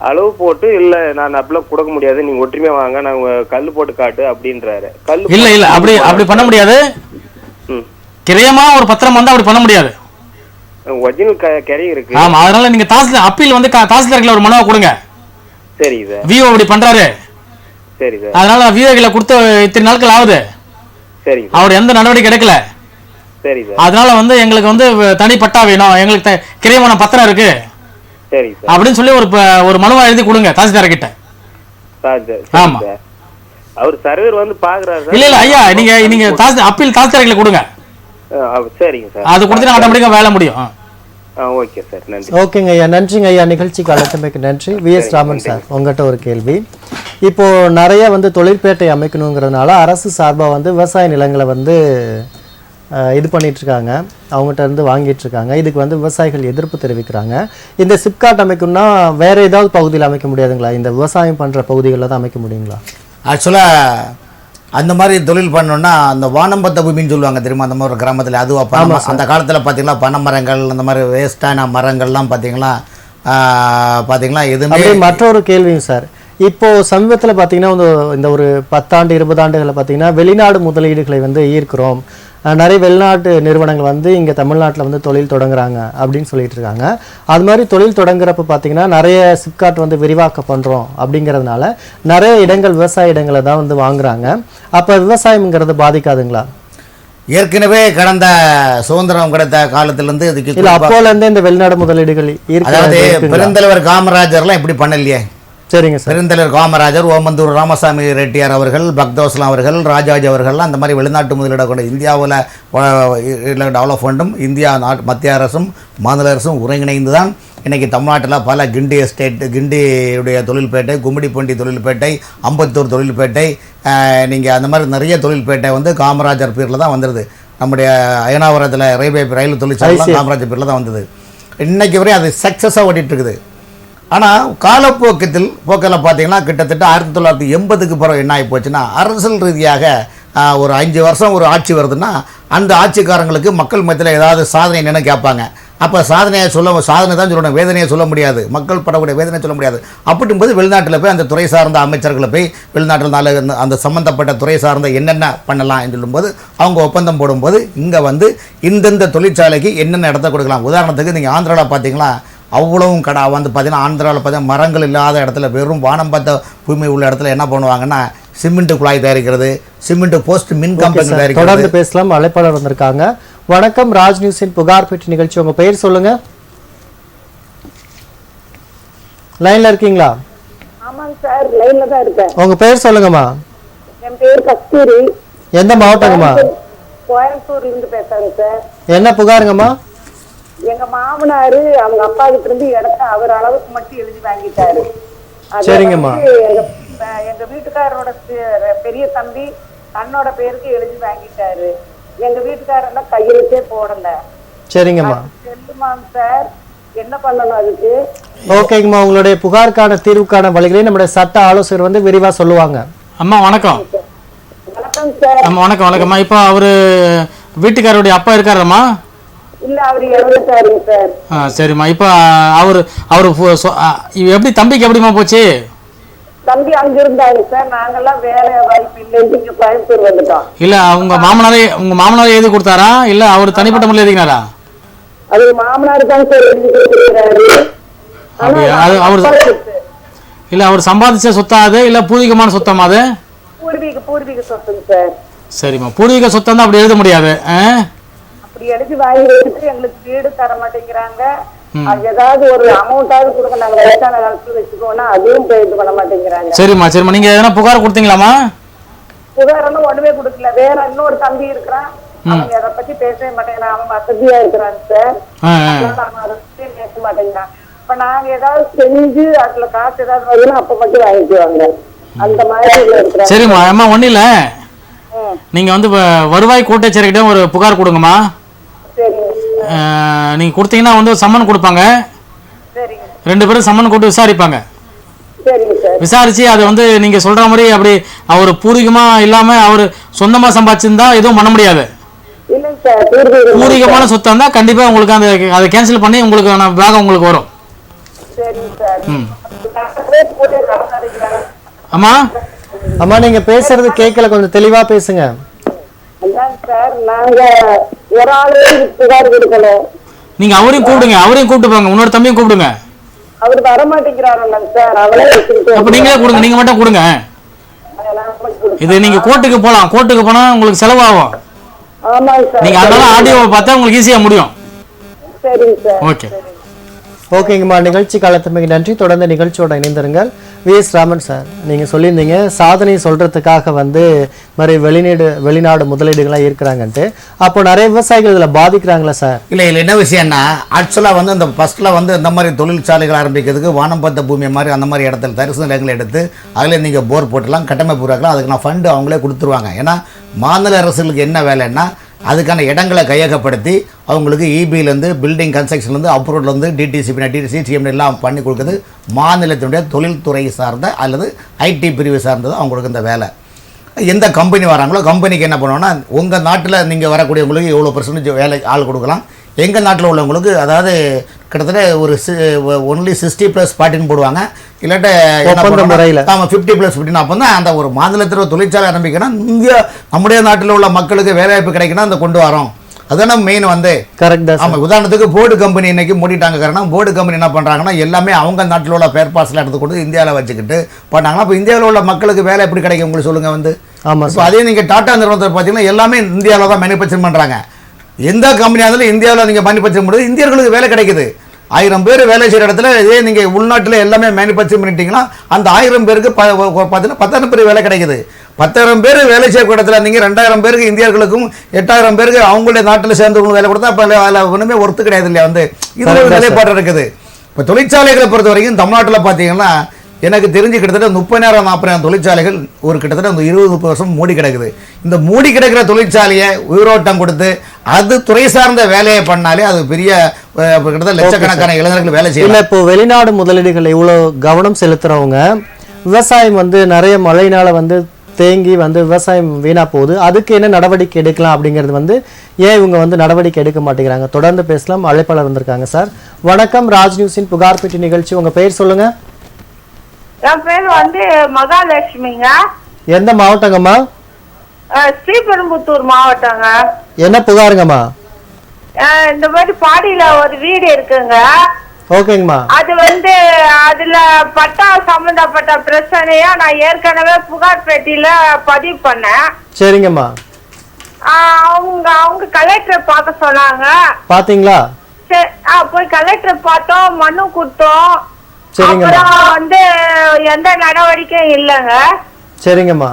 அளவு போட்டு இல்ல நான் அப்பெல்லாம் கொடுக்க முடியாது, நீங்க ஒற்றுமையா வாங்க, நாங்க கல்லு போட்டு காட்டு அப்படின்றாரு. கல்லு இல்ல அப்படி பண்ண முடியாது. கிரியமா ஒரு பத்திரம் வந்தா அப்படி பண்ண முடியாது. ஒரிஜினல் கரை இருக்கு. ஆமா, அதனால நீங்க அப்பீல் வந்து தாசில்தார்ல ஒரு மனுவா கொடுங்க. சரி சார். விஓ அப்படி பண்றாரு. சரி சார். அதனால விஓ கொடுத்த இத்தனை நாட்கள் ஆகுது. சரி. அவர் எந்த நடவடிக்கை எடுக்கல. சரி சார். அதனால வந்து எங்களுக்கு வந்து தனி பட்டா வேணும், எங்களுக்கு கிரியமான பத்திரம் இருக்கு. சரி சார். அப்படின்னு சொல்லி ஒரு மனுவா எழுதி கொடுங்க தாசில்தார் கிட்ட. ஆமா. அவர் சர்வர் வந்து பாக்குறாரு. இல்ல ஐயா, நீங்க அப்பீல் தாசில்தார்ல கொடுங்க. சரிங்க சார். அது கொடுத்தா ஆட்டோமேட்டிக்கா வேலை முடியும். ஓகே சார், நன்றி. ஓகேங்க ஐயா, நன்றிங்க ஐயா. நிகழ்ச்சிக்கு அழைத்தமைக்கு நன்றி. விஎஸ் ராமன் சார், உங்ககிட்ட ஒரு கேள்வி. இப்போ நிறைய வந்து தொழிற்பேட்டை அமைக்கணுங்கிறதுனால அரசு சார்பாக வந்து விவசாய நிலங்களை வந்து இது பண்ணிட்டு இருக்காங்க, அவங்ககிட்ட இருந்து வாங்கிட்டு இருக்காங்க. இதுக்கு வந்து விவசாயிகள் எதிர்ப்பு தெரிவிக்கிறாங்க. இந்த சிப்காட் அமைக்கணும்னா வேற ஏதாவது பகுதியில் அமைக்க முடியாதுங்களா? இந்த விவசாயம் பண்ற பகுதிகளில் தான் அமைக்க முடியுங்களா? ஆக்சுவலாக அந்த மாதிரி தொழில் பண்ணோன்னா அந்த வானம்பத்த பூமின்னு சொல்லுவாங்க தெரியுமா, அந்த மாதிரி ஒரு கிராமத்தில். அதுவாக அந்த காலத்தில் பார்த்தீங்கன்னா பனை மரங்கள், அந்த மாதிரி வேஸ்டான மரங்கள்லாம் பார்த்தீங்கன்னா எதுவுமே. மற்றொரு கேள்விங்க சார், இப்போ சமீபத்தில் பார்த்தீங்கன்னா இந்த ஒரு 10 ஆண்டு 20 ஆண்டுகளில் பார்த்தீங்கன்னா வெளிநாடு முதலீடுகளை வந்து ஈர்க்கிறோம், நிறைய வெளிநாட்டு நிறுவனங்கள் வந்து இங்கே தமிழ்நாட்டில் வந்து தொழில் தொடங்குறாங்க அப்படின்னு சொல்லிட்டு இருக்காங்க. அது மாதிரி தொழில் தொடங்குறப்ப பார்த்தீங்கன்னா நிறைய சிப்காட் வந்து விரிவாக்க பண்ணுறோம் அப்படிங்கிறதுனால நிறைய இடங்கள் விவசாய இடங்களை தான் வந்து வாங்குறாங்க. அப்போ விவசாயம்ங்கிறது பாதிக்காதுங்களா? ஏற்கனவே கடந்த சுதந்திரம் கிடைத்த காலத்திலேருந்து இதுக்கு அப்போலேருந்தே இந்த வெளிநாடு முதலீடுகள் அதாவது பெருந்தலைவர் காமராஜர்லாம் இப்படி பண்ணலையே. சரிங்க சார். பெருந்தலைவர் காமராஜர், ஓமந்தூர் ராமசாமி ரெட்டியார் அவர்கள், பக்தோஸ்லாம் அவர்கள், ராஜாஜி அவர்கள்லாம் அந்த மாதிரி வெளிநாட்டு முதலீட கொண்ட இந்தியாவில் டெவலப்மெண்ட்டும் இந்தியா மத்திய அரசும் மாநில அரசும் ஒருங்கிணைந்து தான் இன்றைக்கி தமிழ்நாட்டில் பல கிண்டியுடைய தொழில்பேட்டை, கும்மிடிப்பூண்டி தொழில்பேட்டை, அம்பத்தூர் தொழில்பேட்டை, நீங்கள் அந்த மாதிரி நிறைய தொழில்பேட்டை வந்து காமராஜர் பேரில் தான் வந்துடுது. நம்முடைய அயனாவரத்தில் ரயில் தொழிற்சாலை காமராஜர் பேரில் தான் வந்தது. இன்றைக்கி வரை அது சக்ஸஸாக ஓடிட்டுருக்குது. ஆனால் காலப்போக்கில் பார்த்தீங்கன்னா கிட்டத்தட்ட 1980க்கு பிறகு என்ன ஆகி போச்சுன்னா, அரசியல் ரீதியாக ஒரு 5 வருஷம் ஒரு ஆட்சி வருதுன்னா அந்த ஆட்சிக்காரங்களுக்கு மக்கள் மத்தியில் ஏதாவது சாதனை என்னென்னு கேட்பாங்க. அப்போ சாதனை தான் சொல்லணும், வேதனையை சொல்ல முடியாது, மக்கள் படக்கூடிய வேதனையை சொல்ல முடியாது. அப்படிங்கும்போது வெளிநாட்டில் போய் அந்த துறை சார்ந்த அமைச்சர்களை போய் வெளிநாட்டில் அந்த சம்மந்தப்பட்ட துறை சார்ந்த என்னென்ன பண்ணலாம் சொல்லும்போது அவங்க ஒப்பந்தம் போடும்போது இங்கே வந்து இந்தந்த தொழிற்சாலைக்கு என்னென்ன இடத்த கொடுக்கலாம். உதாரணத்துக்கு நீங்கள் ஆந்திராவில் பார்த்தீங்கன்னா அவ்வளவும் கடை வந்து பார்த்தீங்கன்னா ஆந்திராவில் பார்த்தீங்கன்னா மரங்கள் இல்லாத இடத்துல வெறும் வானம் பார்த்த பூமி உள்ள இடத்துல என்ன பண்ணுவாங்கன்னா சிமெண்ட் குழாய் தயாரிக்கிறது, சிமெண்ட் போஸ்ட் மின் கம்பெனி தயாரிக்கிறது. தொடர்ந்து பேசலாம். அழைப்பாளர் வந்திருக்காங்க. வணக்கம், ராஜ் நியூஸின் புகார் பெட்டி நிகழ்ச்சி. உங்க பெயர் சொல்லுங்க. லைன்ல இருக்கீங்களா? ஆமாங்க சார், லைன்ல தான் இருக்கேன். உங்க பெயர் சொல்லுங்கம்மா. என் பேர் கஸ்தூரி. எந்த மாவட்டங்கம்மா? கோயம்புத்தூர்ல இருந்து பேசுறேங்க சார். என்ன புகாருங்கம்மா? எங்க மாமனாரு அவங்க அப்பா கிட்ட இருந்து இடத்த அவர் அளவுக்கு மட்டும் எழுதி வாங்கிட்டாரு. சரிங்கம்மா. எங்க வீட்டுக்காரரோட பெரிய தம்பி தன்னோட பேருக்கு எழுதி வாங்கிட்டாரு. எங்க வீட்டுக்காரெல்லாம் கையெழுத்தே போடல. சரிங்கம்மா. சொல்லுமாங்க சார், என்ன பண்ணணும் அதுக்கு? ஓகேங்கம்மா, உங்களுடைய புகாருக்கான தீர்வுக்கான வழிகளை நம்முடைய சட்ட ஆலோசகர் வந்து விரிவா சொல்லுவாங்க. அம்மா வணக்கம். வணக்கம் சார். அம்மா வணக்கம்மா. இப்போ அவரு வீட்டுக்காரருடைய அப்பா இருக்காரம்மா? இல்ல, அவரு இறந்துட்டாருங்க சார். சரிம்மா. இப்போ அவரு எப்படி தம்பிக்கு எப்படிமா போச்சு? தம்பி அங்க இருந்தாங்க சார், நாங்கெல்லாம் வேலை வாய்ப்பு இல்லைன்னு இங்க கோயம்புத்தூர் வந்துட்டோம். இல்ல உங்க மாமனாரே எழுதி கொடுத்தாரா இல்ல அவர் தனிப்பட்ட முறையில் எழுதினாரா? அது மாமனார் தான் சார் எழுதி கொடுத்திருக்காரு. இல்ல அவர் சம்பாதிச்ச சொத்தா அது இல்ல பூர்வீகமான சொத்தமா அது? பூர்வீக சொத்துங்க சார். சரிம்மா, பூர்வீக சொத்தம் தான் அப்படி எழுத முடியாது. அப்படி எழுதி வாங்கி வச்சுட்டு எங்களுக்கு வீடு தர மாட்டேங்கிறாங்க. அது ஏதாவது ஒரு அமௌண்டாவது கொடுக்க, நாங்க வயசான காலத்துல வச்சுக்கோன்னா அதுவும் இது பண்ண மாட்டேங்கிறாங்க. சரிம்மா சரிம்மா, நீங்க எதனா புகார் கொடுத்தீங்களாமா? புகாரெல்லாம் ஒண்ணுமே கொடுக்கல. வேற இன்னொரு தம்பி இருக்கிறான், அவங்க அதை பத்தி பேசவே மாட்டேங்கிறான். அவன் வசதியா இருக்கிறான் சார், அவன் அதை பத்தி பேச மாட்டேங்கிறான். இப்ப நாங்க ஏதாவது செஞ்சு அதுல காசு ஏதாவது வருதுன்னா அப்ப மட்டும் வாங்கிக்குவாங்க. அந்த மாதிரி இருக்கிறாங்க. சரிம்மா அம்மா, ஒன்றும் இல்லை, நீங்க வந்து வருவாய் கூட்டச்சேரிக்கிட்ட ஒரு புகார் கொடுங்கம்மா. நீங்க கொடுத்தீங்கன்னா வந்து சம்மன் கொடுப்பாங்க. 2 பேரும் சம்மன் கொடுத்து விசாரிப்பாங்க. விசாரிச்சு அது வந்து நீங்க சொல்ற மாதிரி அப்படி அவர் பூர்வீகமா இல்லாம அவர் சொந்தமா சம்பாதிச்சிருந்தா எதுவும் பண்ண முடியாது. பூர்வீகமான சொத்தா இருந்தா கண்டிப்பா உங்களுக்கு அந்த அதை கேன்சல் பண்ணி உங்களுக்கு பேகம் உங்களுக்கு வரும். அம்மா அம்மா, நீங்க பேசுறது கேட்கல, கொஞ்சம் தெளிவா பேசுங்க. நீங்க அவரையும் கூப்பிடுங்க, அவரையும் கூப்பிட்டு போங்க, இன்னொரு தம்பியும் கூப்பிடுங்க. அவர் வர மாட்டேங்கிறாரு சார், அவளே அப்ப நீங்களே கொடுங்க, நீங்க மட்டும் கொடுங்க. இது நீங்க கோர்ட்டுக்கு போலாம், கோர்ட்டுக்கு போனா உங்களுக்கு செலவாகும். நீங்க அதனால ஆடியோ பார்த்தா உங்களுக்கு ஈஸியா முடியும். ஓகே ஓகேங்கம்மா, நிகழ்ச்சி காலத்துக்கு நன்றி. தொடர்ந்து நிகழ்ச்சியோட இணைந்திருங்கள். வி.எஸ். ராமன் சார், நீங்கள் சொல்லியிருந்தீங்க சாதனை சொல்கிறதுக்காக வந்து மாதிரி வெளிநாடு முதலீடுகளாக இருக்கிறாங்கன்ட்டு. அப்போ நிறைய விவசாயிகள் இதில் பாதிக்கிறாங்களா சார்? இல்லை இல்லை, என்ன விஷயம்னா ஆக்சுவலாக வந்து இந்த ஃபஸ்ட்டில் வந்து இந்த மாதிரி தொழிற்சாலைகள் ஆரம்பிக்கிறதுக்கு வானம் பார்த்த பூமி மாதிரி அந்த மாதிரி இடத்துல தரிசு நிலங்களை எடுத்து அதில் நீங்கள் போர் போட்டுலாம் கட்டமைப்பு உருவாக்கலாம். அதுக்கு நான் ஃபண்டு அவங்களே கொடுத்துருவாங்க. ஏன்னா மாநில அரசுகளுக்கு என்ன வேலைன்னா அதுக்கான இடங்களை கையகப்படுத்தி அவங்களுக்கு இபிலேருந்து பில்டிங் கன்ஸ்ட்ரக்ஷன்லேருந்து அப்ரூவ்லேருந்து டிடிசி டிஎம் எல்லாம் பண்ணி கொடுக்குறது மாநிலத்தினுடைய தொழில்துறை சார்ந்த அல்லது ஐடி பிரிவு சார்ந்தது அவங்களுக்கு இந்த வேலை. எந்த கம்பெனி வராங்களோ கம்பெனிக்கு என்ன பண்ணுவோன்னா, உங்கள் நாட்டில் நீங்கள் வரக்கூடியவங்களுக்கு எவ்வளோ % வேலை ஆள் கொடுக்கலாம், எங்கள் நாட்டில் உள்ளவங்களுக்கு அதாவது கிட்டத்தட்ட ஒரு ஒன்லி 60+40 போடுவாங்க. இல்லாட்ட ஆமாம் 50+15. அப்போ தான் அந்த ஒரு மாநிலத்தில் தொழிற்சாலை ஆரம்பிக்கணும், இந்தியா நம்முடைய நாட்டில் உள்ள மக்களுக்கு வேலைவாய்ப்பு கிடைக்கணும், அந்த கொண்டு வரோம். அதுதான் மெயின் வந்து கரெக்ட் தான். ஆமாம், உதாரணத்துக்கு போர்டு கம்பெனி இன்னைக்கு மூடிட்டாங்க. காரணம் போர்டு கம்பெனி என்ன பண்ணுறாங்கன்னா எல்லாமே அவங்க நாட்டில் உள்ள பேர் பார்சல் எடுத்து கொண்டு இந்தியாவில் வச்சுக்கிட்டு பண்ணாங்கன்னா இப்போ இந்தியாவில் உள்ள மக்களுக்கு வேலை எப்படி கிடைக்கும் உங்களுக்கு சொல்லுங்கள் வந்து. ஆமாம், இப்போ அதே நீங்கள் டாட்டா நிறுவனத்தை பார்த்தீங்கன்னா எல்லாமே இந்தியாவில் தான் மேனுஃபேக்சர் பண்ணுறாங்க. எந்த கம்பெனியாக இருந்தாலும் இந்தியாவில் நீங்கள் மேனுஃபேக்சர் பண்ணுறது இந்தியர்களுக்கு வேலை கிடைக்குது. 1000 பேர் வேலை செய்கிற இடத்துல இதே நீங்கள் உள்நாட்டில் எல்லாமே மேனுஃபேக்சர் பண்ணிட்டீங்கன்னா அந்த 1000 பேருக்கு பார்த்தீங்கன்னா 10,000 பேர் வேலை கிடைக்குது. 10,000 பேர் வேலை செய்யக்கூடிய இடத்துல நீங்கள் 2,000 பேருக்கு இந்தியர்களுக்கும் 8,000 பேருக்கு அவங்களுடைய நாட்டில் சேர்ந்தவங்களுக்கு வேலை கொடுத்தா அப்போ அதில் ஒன்றுமே ஒர்த்து கிடையாது இல்லையா வந்து. இது ஒரு நிலைப்பாடு இருக்குது. இப்போ தொழிற்சாலைகளை பொறுத்த வரைக்கும் தமிழ்நாட்டில் பார்த்தீங்கன்னா எனக்கு தெரிஞ்சு கிட்டத்தட்ட 30,000-40,000 தொழிற்சாலைகள் ஒரு கிட்டத்தட்ட 20-30 வருஷம் மூடி கிடக்குது. இந்த மூடி கிடக்கிற தொழிற்சாலையை உயிரோட்டம் கொடுத்து அது துறை சார்ந்த வேலையை பண்ணாலே அது பெரிய கிட்டத்தட்ட லட்சக்கணக்கான இளைஞர்கள் வேலை செய்யலாம். இப்போ வெளிநாடு முதலீடுகள் இவ்வளோ கவனம் செலுத்துறவங்க விவசாயம் வந்து நிறைய மழையினால வந்து தேங்கி வந்து விவசாயம் வீணா போகுது, அதுக்கு என்ன நடவடிக்கை எடுக்கலாம் அப்படிங்கிறது வந்து ஏன் இவங்க வந்து நடவடிக்கை எடுக்க மாட்டேங்கிறாங்க? தொடர்ந்து பேசலாம். அழைப்பாளர் வந்திருக்காங்க சார். வணக்கம், ராஜ் நியூஸின் புகார் பெட்டி நிகழ்ச்சி. உங்க பெயர் சொல்லுங்க. என் பேர் வந்து மகாலட்சுமிங்க. எந்த மாவட்டங்கம்மா? ஸ்ரீபெரும்புத்தூர் மாவட்டங்க. என்ன புகாருங்கம்மா? இந்த மாதிரி பாடியில ஒரு வீடு இருக்குங்க. ஓகேங்கம்மா. அது வந்து அதுல பட்டா சம்பந்தப்பட்ட பிரச்சனையா நான் ஏற்கனவே புகார் பெட்டியில பதிவு பண்ணேன். சரிங்கம்மா. அவங்க கலெக்டர் பார்க்க சொன்னாங்க. பாத்தீங்களா? போய் கலெக்டர் பார்த்தோம், மனு கொடுத்தோம். அப்புறம் வந்து எந்த நடவடிக்கையும் இல்லைங்க. சரிங்கம்மா.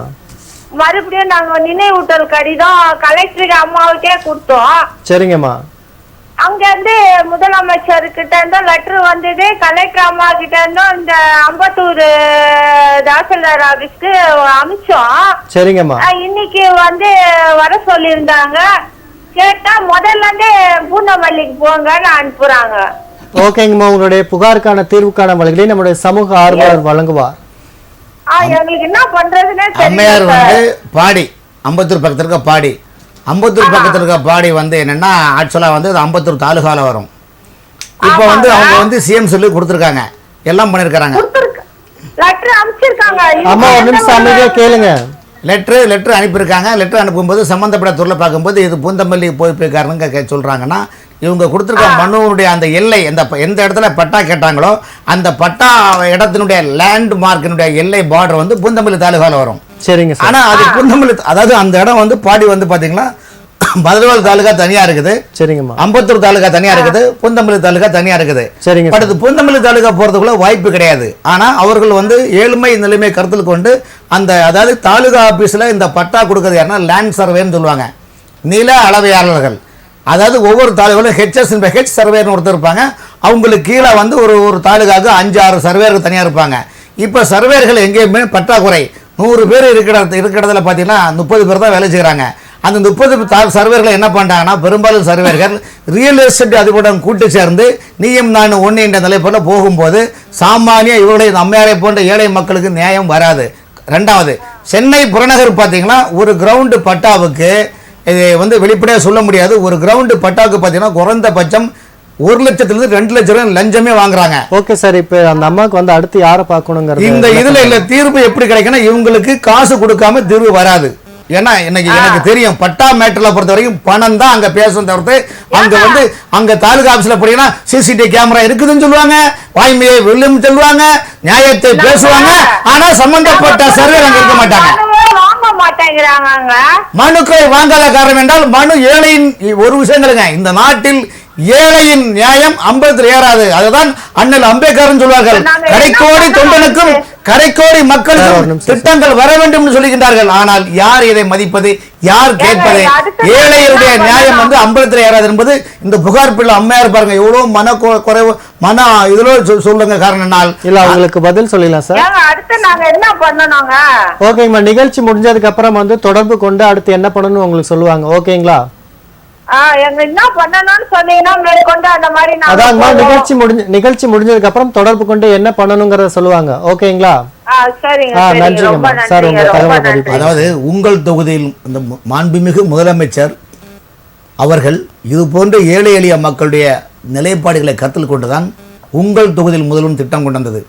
மறுபடியும் நாங்க நினைவூட்டல் கடிதம் கலெக்டர் அம்மாவுக்கே கொடுத்தோம். சரிங்கம்மா. அங்க இருந்து முதலமைச்சர் கிட்ட இருந்தும் லெட்டர் வந்தது, கலெக்டர் அம்மா கிட்ட இருந்தும் இந்த அம்பத்தூர் தாசில்தார் ஆபீஸ்க்கு அனுப்பிச்சோம். சரிங்கம்மா. இன்னைக்கு வந்து வர சொல்லியிருந்தாங்க. கேட்டா முதல்ல இருந்தே பூந்தமல்லிக்கு போங்கன்னு அனுப்புறாங்க. ஓகேங்கம்மா, உங்களுடைய புகாருக்கான தீர்வுக்கான வழிகளை நம்முடைய சமூக ஆர்வலர் வழங்குவார். எங்களுக்கு என்ன பண்றதுன்னே அம்மையார் வந்து பாடி அம்பத்தூர் பக்கத்துல இருக்க பாடி, அம்பத்தூர் பக்கத்துல இருக்க பாடி வந்து என்னன்னா ஆக்சுவலா வந்து அது அம்பத்தூர் தாலுகால வரும். இப்போ வந்து அவங்க வந்து சிஎம் சொல்லி கொடுத்துருக்காங்க, எல்லாம் பண்ணிருக்காங்க. லெட்டர் அனுப்பிச்சிருக்காங்க. அம்மா ஒரு நிமிஷம் அமைதியா கேளுங்க. லெட்ரு அனுப்பியிருக்காங்க. லெட்ரு அனுப்பும்போது சம்மந்தப்பட்ட துறையில் பார்க்கும்போது இது பூந்தமல்லி போயிருக்காருன்னு சொல்கிறாங்கன்னா, இவங்க கொடுத்துருக்க மனுவுடைய அந்த எல்லை எந்த இடத்துல பட்டா கேட்டாங்களோ அந்த பட்டா இடத்தினுடைய லேண்ட் மார்க்கினுடைய எல்லை பார்டர் வந்து பூந்தமல்லி தாலுகாவில் வரும். சரிங்க சார். ஆனால் அது பூந்தமல்லி, அதாவது அந்த இடம் வந்து பாடி வந்து பார்த்தீங்கன்னா மதுரவாள் தாலுகா தனியாக இருக்குது, சரிங்கம்மா. அம்பத்தூர் தாலுகா தனியாக இருக்குது, பூந்தமல்லி தாலுகா தனியாக இருக்குது. சரிங்க. பட் இது பூந்தமல்லி தாலுகா போகிறதுக்குள்ள வாய்ப்பு கிடையாது. ஆனால் அவர்கள் வந்து ஏழ்மை நிலைமை கருத்தில் கொண்டு அதாவது தாலுகா ஆஃபீஸில் இந்த பட்டா கொடுக்குறது யாருன்னா லேண்ட் சர்வேன்னு சொல்லுவாங்க, நில அளவையாளர்கள். அதாவது ஒவ்வொரு தாலுகாவிலும் ஹெச் சர்வேன்னு ஒருத்தர் இருப்பாங்க. அவங்களுக்கு கீழே வந்து ஒரு தாலுகாவுக்கு 5-6 சர்வேர்கள் தனியாக இருப்பாங்க. இப்போ சர்வேர்கள் எங்கேயுமே பற்றாக்குறை. 100 பேர் இருக்கிற இடத்துல பார்த்தீங்கன்னா 30 பேர் தான் வேலை செய்கிறாங்க. அந்த 30 சர்வேர்களை என்ன பண்ணுறாங்கன்னா, பெரும்பாலும் சர்வேர்கள் ரியல் எஸ்டேட் அதிபருடன் கூட்டு சேர்ந்து நீயும் நான் ஒன்று என்ற நிலைப்போல் போகும்போது சாமானிய இவர்களை அம்மையாரை போன்ற ஏழை மக்களுக்கு நியாயம் வராது. ரெண்டாவது, சென்னை புறநகர் பார்த்தீங்கன்னா ஒரு கிரவுண்டு பட்டாவுக்கு இது வந்து வெளிப்படையாக சொல்ல முடியாது. ஒரு கிரவுண்டு பட்டாவுக்கு பார்த்தீங்கன்னா குறைந்தபட்சம் 1 லட்சத்திலிருந்து 2 லட்சம் லஞ்சமே வாங்குறாங்க. Okay sir. இப்போ அந்த அம்மாவுக்கு வந்து அடுத்து யாரை பார்க்கணுங்கிறது இந்த இதுல இல்ல தீர்வு எப்படி கிடைக்குன்னா, இவங்களுக்கு காசு கொடுக்காம தீர்வு வராது. ஏன்னா எனக்கு தெரியும், பட்டா மேட்டர்ல பொறுத்த வரைக்கும் பணம் தான் அங்க பேசும் தவிர்த்து அங்க வந்து அங்க தாலுகா ஆபீஸ்ல போனீங்கன்னா சிசிடிவி கேமரா இருக்குதுன்னு சொல்லுவாங்க, வாய்மையை வெல்லும் சொல்லுவாங்க, நியாயத்தை பேசுவாங்க. ஆனா சம்பந்தப்பட்ட சர்வே அங்க இருக்க மாட்டாங்க. மனுக்களை வாங்காத காரணம் என்றால் மனு ஏழையின் ஒரு விஷயங்களுங்க, இந்த நாட்டில் ஏழையின் நியாயம் 50 ஏறாது. அதுதான் அண்ணல் அம்பேத்கர் சொல்வார்கள், கடைக்கோடி தொண்டனுக்கும் கடைக்கோடி மக்களுக்கும் திட்டங்கள் வர வேண்டும் என்று சொல்லுகின்றார்கள். ஆனால் யார் இதை மதிப்பது, யார் கேட்பது? ஏழையுடைய நியாயம் வந்து 50 ஏறாது என்பது இந்த புகார் பிள்ளை அம்மையார் பாருங்க எவ்வளவு மன குறைவு மன இதுல சொல்லுங்க. காரணம் இல்ல, அவங்களுக்கு பதில் சொல்லலாம் சார். அடுத்து நாங்க என்ன பண்ணனுங்க? ஓகேங்கம்மா, நிகழ்ச்சி முடிஞ்சதுக்கு அப்புறம் வந்து தொடர்பு கொண்டு அடுத்து என்ன பண்ணணும் உங்களுக்கு சொல்லுவாங்க. ஓகேங்களா? என்ன பண்ணணும்னு சொன்னீங்கன்னா மேற்கொண்டு அந்த மாதிரி அதாங்கம்மா, நிகழ்ச்சி முடிஞ்சதுக்கு அப்புறம் தொடர்பு கொண்டு என்ன பண்ணணுங்கிறத சொல்லுவாங்க. ஓகேங்களா? நன்றிங்கம்மா சார். அதாவது உங்கள் தொகுதியில் இந்த மாண்புமிகு முதலமைச்சர் அவர்கள் இது போன்ற ஏழை எளிய மக்களுடைய நிலைப்பாடுகளை கருத்தில் கொண்டுதான் உங்கள் தொகுதியில் முதல்வன் திட்டம் கொண்டு வந்தது.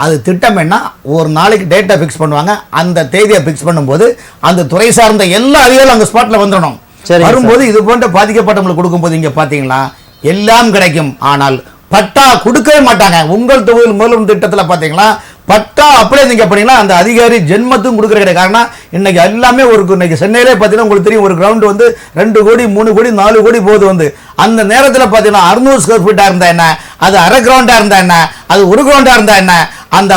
அது திட்டம் என்ன, ஒரு நாளைக்கு டேட்டா ஃபிக்ஸ் பண்ணுவாங்க. அந்த தேதியை ஃபிக்ஸ் பண்ணும்போது அந்த துறை சார்ந்த எல்லா அதிகாரிகளும் அந்த ஸ்பாட்ல வந்துடணும். வரும்போது இது போன்ற பாதிக்கப்பட்டவங்களுக்கு கொடுக்கும்போது இங்க பாத்தீங்களா எல்லாம் கிடைக்கும். ஆனால் பட்டா கொடுக்கவே மாட்டாங்க. உங்கள் தொகுதியில் முதல்வன் திட்டத்துல பாத்தீங்களா பட்டா அப்படியே நீங்க பண்ணீங்கன்னா அந்த அதிகாரி ஜென்மத்தும் கொடுக்குற கிடையாது. காரணம் இன்னைக்கு எல்லாமே இன்னைக்கு சென்னையிலே பார்த்தீங்கன்னா உங்களுக்கு தெரியும், ஒரு கிரவுண்ட் வந்து 2 கோடி 3 கோடி 4 கோடி போகுது வந்து. அந்த நேரத்தில் பார்த்தீங்கன்னா 600 ஸ்கொயர் ஃபீட்டா இருந்தா என்ன, அது அரை கிரவுண்டா இருந்தா என்ன, அது ஒரு கிரவுண்டா இருந்தா என்ன, அந்த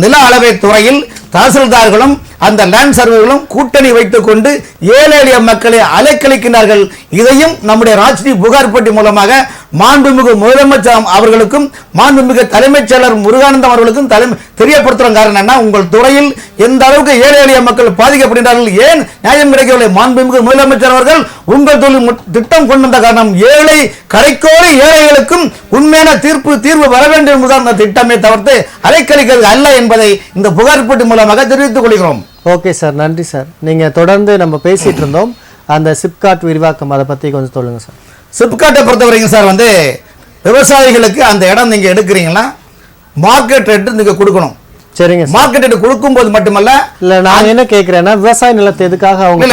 நில அளவை துறையில் தாசில்தார்களும் அந்த லேண்ட் சர்வேகளும் கூட்டணி வைத்துக் கொண்டு ஏழை எளிய மக்களை அலைக்கழிக்கிறார்கள். இதையும் நம்முடைய ராஜ்டி புகார்பட்டி மூலமாக மாண்புமிகு முதலமைச்சர் அவர்களுக்கும் மாண்புமிகு தலைமைச் செயலர் முருகானந்தம் அவர்களுக்கும் தெரியப்படுத்துற காரணம் என்ன, உங்கள் துறையில் எந்த அளவுக்கு ஏழை எளிய மக்கள் பாதிக்கப்படுகிறார்கள், ஏன் நியாயம் கிடைக்கவில்லை. மாண்புமிகு முதலமைச்சர் அவர்கள் உங்கள் தொழில் திட்டம் கொண்டு வந்த காரணம் ஏழை கடைக்கோடி ஏழைகளுக்கும் உண்மையான தீர்வு வர வேண்டும் என்பதுதான் அந்த திட்டமே தவிர்த்து அலைக்கழிக்கிறது அல்ல என்பதை இந்த புகார்பட்டி மூலமாக தெரிவித்துக் கொள்கிறோம். ஓகே சார், நன்றி சார். நீங்க தொடர்ந்து நம்ம பேசிட்டு இருந்தோம் அந்த சிப்காட் விரிவாக்கம், அதை பத்தி கொஞ்சம் சொல்லுங்க சார். சிப்காட்டை பொறுத்த வரைக்கும் சார் வந்து விவசாயிகளுக்கு அந்த இடம் நீங்க எடுக்கிறீங்கன்னா மார்க்கெட் ரேட் நீங்க கொடுக்கணும். சரிங்க, மார்க்கெட் ரேட் கொடுக்கும்போது மட்டுமல்ல, இல்ல நான் என்ன கேட்கிறேன்னா விவசாய நிலத்தை எதுக்காக அவங்க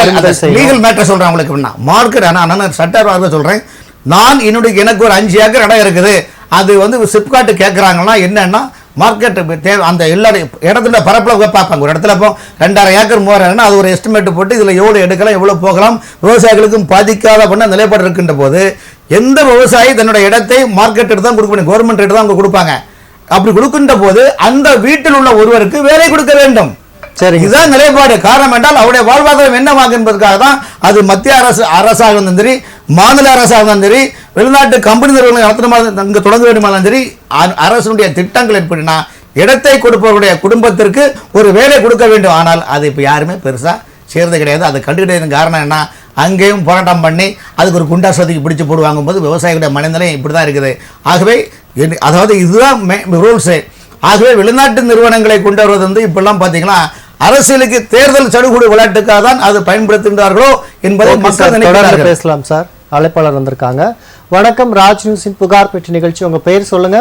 லீகல் மேட்டர் சொல்றேன் உங்களுக்கு மார்க்கெட். நான் சட்டவாக சொல்றேன், நான் எனக்கு ஒரு 5 ஏக்கர் இடம் இருக்குது, அது வந்து சிப்காட் கேட்கறாங்கன்னா என்னன்னா மார்க்கெட் தேவை. அந்த எல்லா இடத்துல பரப்பில் பார்ப்பாங்க. ஒரு இடத்துல இப்போ 2000 ஏக்கர் 3000 அது ஒரு எஸ்டிமேட் போட்டு இதில் எவ்வளோ எடுக்கலாம் எவ்வளோ போகலாம் விவசாயிகளுக்கும் பாதிக்காத பண்ண நிலைப்பாடு இருக்கின்ற போது எந்த விவசாயி தன்னுடைய இடத்தை மார்க்கெட் ரேட் தான் கொடுக்க, கவர்மெண்ட் ரேட் தான் அவங்க கொடுப்பாங்க. அப்படி கொடுக்கின்ற போது அந்த வீட்டில் உள்ள ஒருவருக்கு வேலை கொடுக்க வேண்டும். சரி, இதுதான் நிலைப்பாடு. காரணம் என்றால் அவருடைய வாழ்வாதாரம் என்னவாகும் என்பதற்காக தான். அது மத்திய அரசாக இருந்தாலும் சரி, மாநில அரசாக இருந்தாலும் சரி, வெளிநாட்டு கம்பெனி நிறுவனங்கள் நடத்தணும் இங்கே தொடங்க வேண்டுமானாலும் சரி, அரசுடைய திட்டங்கள் எப்படின்னா இடத்தை கொடுப்பவருடைய குடும்பத்திற்கு ஒரு வேலை கொடுக்க வேண்டும். ஆனால் அது இப்போ யாருமே பெருசாக சேர்றது கிடையாது. அதை கண்டுகிட்டது காரணம் என்ன, அங்கேயும் போராட்டம் பண்ணி அதுக்கு ஒரு குண்டாசத்துக்கு பிடிச்சி போடுவாங்கும் போது விவசாயிகளுடைய மனநிலை இப்படி தான் இருக்குது. ஆகவே அதாவது இதுதான் ரூல்ஸு. ஆகவே வெளிநாட்டு நிறுவனங்களை கொண்டு வருவது வந்து இப்பெல்லாம் பார்த்தீங்கன்னா அரசியலுக்கு தேர்தல் சடுகுடு விளையாட்டுக்காக தான் அது பயன்படுத்துகின்றார்களோ என்பதை மக்கள் நினைக்கிறார்கள். பேசலாம் சார். அழைப்பாளர் வந்திருக்காங்க. வணக்கம், ராஜ் நியூஸின் புகார் பெட்டி நிகழ்ச்சி. உங்க பெயர் சொல்லுங்க.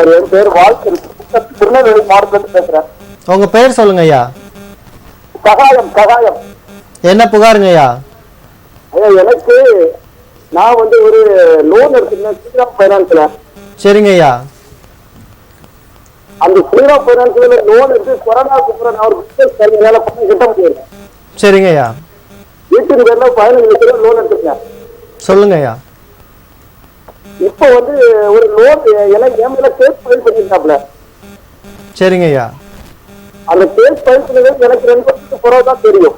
என் பேர் வாழ்க்கை, திருநெல்வேலி மாவட்டத்தில் பேசுறேன். உங்க பெயர் சொல்லுங்க ஐயா. சகாயம். என்ன புகாருங்க ஐயா? ஐயா எனக்கு நான் வந்து ஒரு லோன் எடுத்திருந்தேன் ஸ்ரீராம் பைனான்ஸ்ல. சரிங்க ஐயா. அந்த ஸ்ரீராம் பைனான்ஸ்ல லோன் எடுத்து கொரோனாவுக்கு அப்புறம் நான் ஒரு பிசினஸ் பண்ணனால பணம் கட்ட முடியல. சரிங்க ஐயா. வீட்டுக்கு பேர்ல 15 லட்சம் ரூபாய் லோன் எடுத்திருக்கேன். சொல்லுங்க ஐயா. இப்போ வந்து ஒரு லோன் எனக்கு என் மேல கேஸ் ஃபைல் பண்ணிருக்காப்ல. சரிங்க ஐயா. அந்த கேஸ் ஃபைல் பண்ணது எனக்கு 2 வருஷத்துக்கு பிறகு தான் தெரியும்.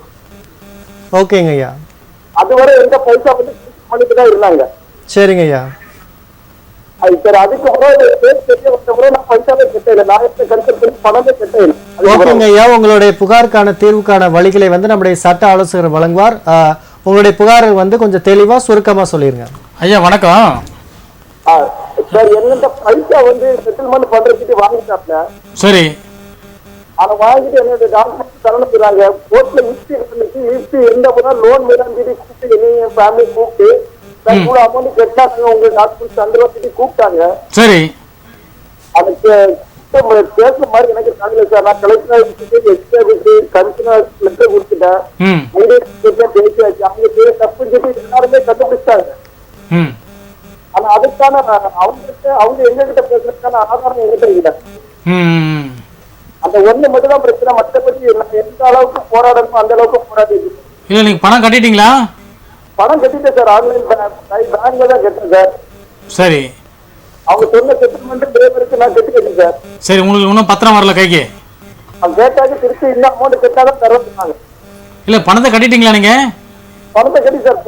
ஓகேங்க ஐயா. அதுவரை எந்த பைசா வந்து பண்ணிட்டு தான் இருந்தாங்க. சரிங்க ஐயா. அது சரி, அதுக்கு பிறகு கேஸ் தெரிய வந்த பிறகு நான் பைசாவே கட்டல. நான் கன்சல்ட் பண்ணி பணமே கட்டல. ஓகேங்க ஐயா. உங்களுடைய புகாருக்கான தீர்வுக்கான வழிகளை வந்து நம்முடைய சட்ட ஆலோசகர் வழங்குவார். உங்களுடைய புகாரை வந்து கொஞ்சம் தெளிவா சுருக்கமா சொல்லிருங்க. ஐயா வணக்கம். சார் என்னென்ன பைசா வந்து செட்டில்மெண்ட் பண்றதுக்கு வாங்கிட்டாப்ல. சரி. அதை வாங்கிட்டு என்னோட டாக்குமெண்ட் தரணுங்கிறாங்க. கோர்ட்ல ஈஸ்டி எந்த போனா லோன் மேலாம் கூப்பிட்டு என்னையும் என் ஃபேமிலி கூப்பிட்டு கூட அமௌண்ட் கட்டினாங்க. உங்க டாக்குமெண்ட் அந்த வசதி கூப்பிட்டாங்க. சரி. அதுக்கு பேசுற மாதிரி எனக்கு தாங்கல சார். நான் கலெக்டர் கமிஷனர் லெட்டர் கொடுத்துட்டேன். பேசியாச்சு. அவங்க தப்புன்னு சொல்லி எல்லாருமே கண்டுபிடிச்சாங்க. ஆனா அதுக்கான அவங்க எங்ககிட்ட பேசுறதுக்கான ஆதாரம் எங்கிட்ட இல்லை. அந்த ஒண்ணு மட்டும் தான் பிரச்சனை. மற்றபடி எந்த அளவுக்கு போராடணும் அந்த அளவுக்கு போராடி. இல்ல நீங்க பணம் கட்டிட்டீங்களா? பணம் கட்டிட்டேன் சார். ஆன்லைன் பேங்க்ல தான் கட்டேன் சார். சரி. அவங்க சொன்ன செட்டில்மெண்ட் லேபருக்கு நான் கட்டிட்டேன் சார். சரி. உங்களுக்கு இன்னும் பத்திரம் வரல கைக்கு? அவங்க கேட்டாங்க திருப்பி இன்னும் அமௌண்ட் கட்டாதான் தருவாங்க. இல்ல பணத்தை கட்டிட்டீங்களா நீங்க? பணத்தை கட்டி சார்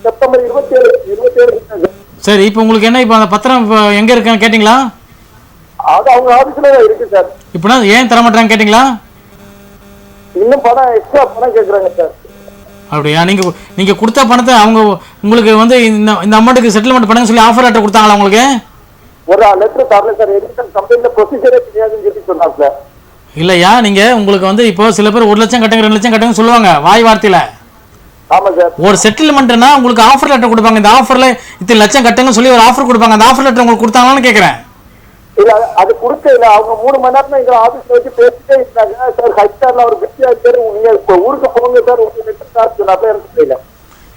செப்டம்பர் 27 சரி. இப்போ உங்களுக்கு என்ன, இப்போ அந்த பத்திரம் எங்க இருக்குன்னு கேட்டீங்களா? அது அவங்க ஆபீஸ்ல இருக்கு சார். இப்போ ஏன் தர மாட்டாங்க கேட்டீங்களா? இன்னும் பணம் எக்ஸ்ட்ரா பணம் கேக்குறாங்க சார். அப்படியா? நீங்க கொடுத்த பணத்தை அவங்க உங்களுக்கு வந்து இந்த அமௌண்ட்டுக்கு செட்டில்மெண்ட் பண்ணுங்க சொல்லி ஆஃபர் லெட்டர் கொடுத்தாங்களா உங்களுக்கு? ஒரு லெட்டர் தரல சார். எதுக்கு கம்பெனில ப்ரொசீஜரே தெரியாதுன்னு சொல்லி சொன்னாங்க சார். இல்லையா, நீங்க உங்களுக்கு வந்து இப்போ சில பேர் 1 லட்சம் கட்டுங்க 2 லட்சம் கட்டுங்க சொல்லுவாங்க வாய் வார்த்தையில. ஆமா சார். ஒரு செட்டில்மெண்ட்னா உங்களுக்கு ஆஃபர் லெட்டர் கொடுப்பாங்க. இந்த ஆஃபர்ல இத்தனை லட்சம் கட்டுங்க சொல்லி ஒரு ஆஃபர் கொடுப்பாங்க. அந்த ஆஃபர் லெட்டர் உங்களுக்கு கொடுத்தாங்களான்னு கேக்குறேன். இல்ல அது கொடுக்க இல்ல. அவங்க 3 மணி நேரம் எங்க ஆபீஸ்ல வச்சு பேசிட்டே இருந்தாங்க சார். ஹைஸ்டார்ல ஒரு பிஸியா இருக்காரு. நீங்க ஊருக்கு போங்க சார். உங்களுக்கு லெட்டர் சார் சொன்னாப்ப எனக்கு தெரியல.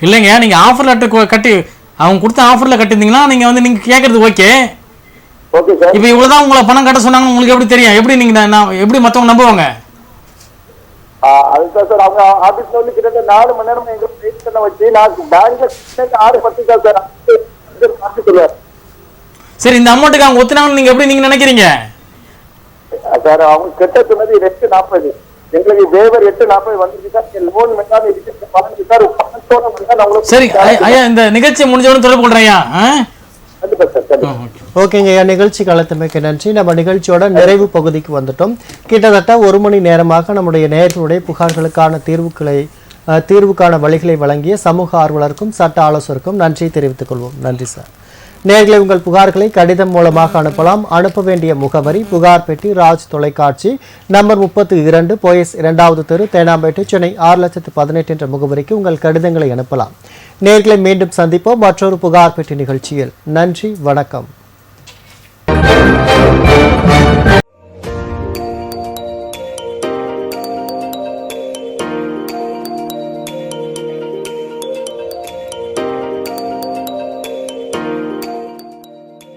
இல்லைங்க, நீங்க ஆஃபர் லெட்டர் கட்டி அவங்க கொடுத்த ஆஃபர்ல கட்டிருந்தீங்கன்னா நீங்க கேட்கறது ஓகே. Okay sir. இப்போ இவ்வளவுதான் உங்களை பணம் கட்ட சொன்னாங்கன்னு உங்களுக்கு எப்படி தெரியும்? எப்படி நீங்க எப்படி மத்தவங்க நம்புவாங்க? அதுதான் சார். அவங்க ஆபீஸ்ல வந்து கிட்ட 4 மணி நேரம் எங்க வெயிட் பண்ண வச்சு நான் பேங்க்ல 6:10 தான் சார் பார்த்து சொல்லுவார். சரி. இந்த அமௌண்ட்டுக்கு அவங்க ஒத்துனாங்கன்னு நீங்க எப்படி நினைக்கிறீங்க சார்? அவங்க கிட்ட சொன்னது 8:40. எங்களுக்கு வேவர் 8:40 வந்துருக்கு சார். லோன் மெட்டான இருக்கு பணம் சார். பணத்தோட வந்து சரி ஐயா, இந்த நிகழ்ச்சி முடிஞ்சவன தொடர்பு கொள்றேன் ஐயா. கண்டிப்பா சார். ஓகேங்க ஐயா. நிகழ்ச்சி கலத்தமைக்கு நன்றி. நம்ம நிகழ்ச்சியோட நிறைவு பகுதிக்கு வந்துட்டோம். கிட்டத்தட்ட 1 மணி நேரமாக நம்முடைய நேயர்களுடைய புகார்களுக்கான தீர்வுக்கான வழிகளை வழங்கிய சமூக ஆர்வலருக்கும் சட்ட ஆலோசகருக்கும் நன்றி தெரிவித்துக் கொள்வோம். நன்றி சார். நேயர்களே, உங்கள் புகார்களை கடிதம் மூலமாக அனுப்பலாம். அனுப்ப வேண்டிய முகவரி புகார் பெட்டி, ராஜ் தொலைக்காட்சி, நம்பர் 32, போயஸ் 2வது தெரு, தேனாம்பேட்டை, சென்னை 6,18,000 என்ற முகவரிக்கு உங்கள் கடிதங்களை அனுப்பலாம். நேயர்களை மீண்டும் சந்திப்போம் மற்றொரு புகார் பெட்டி நிகழ்ச்சியில். நன்றி, வணக்கம்.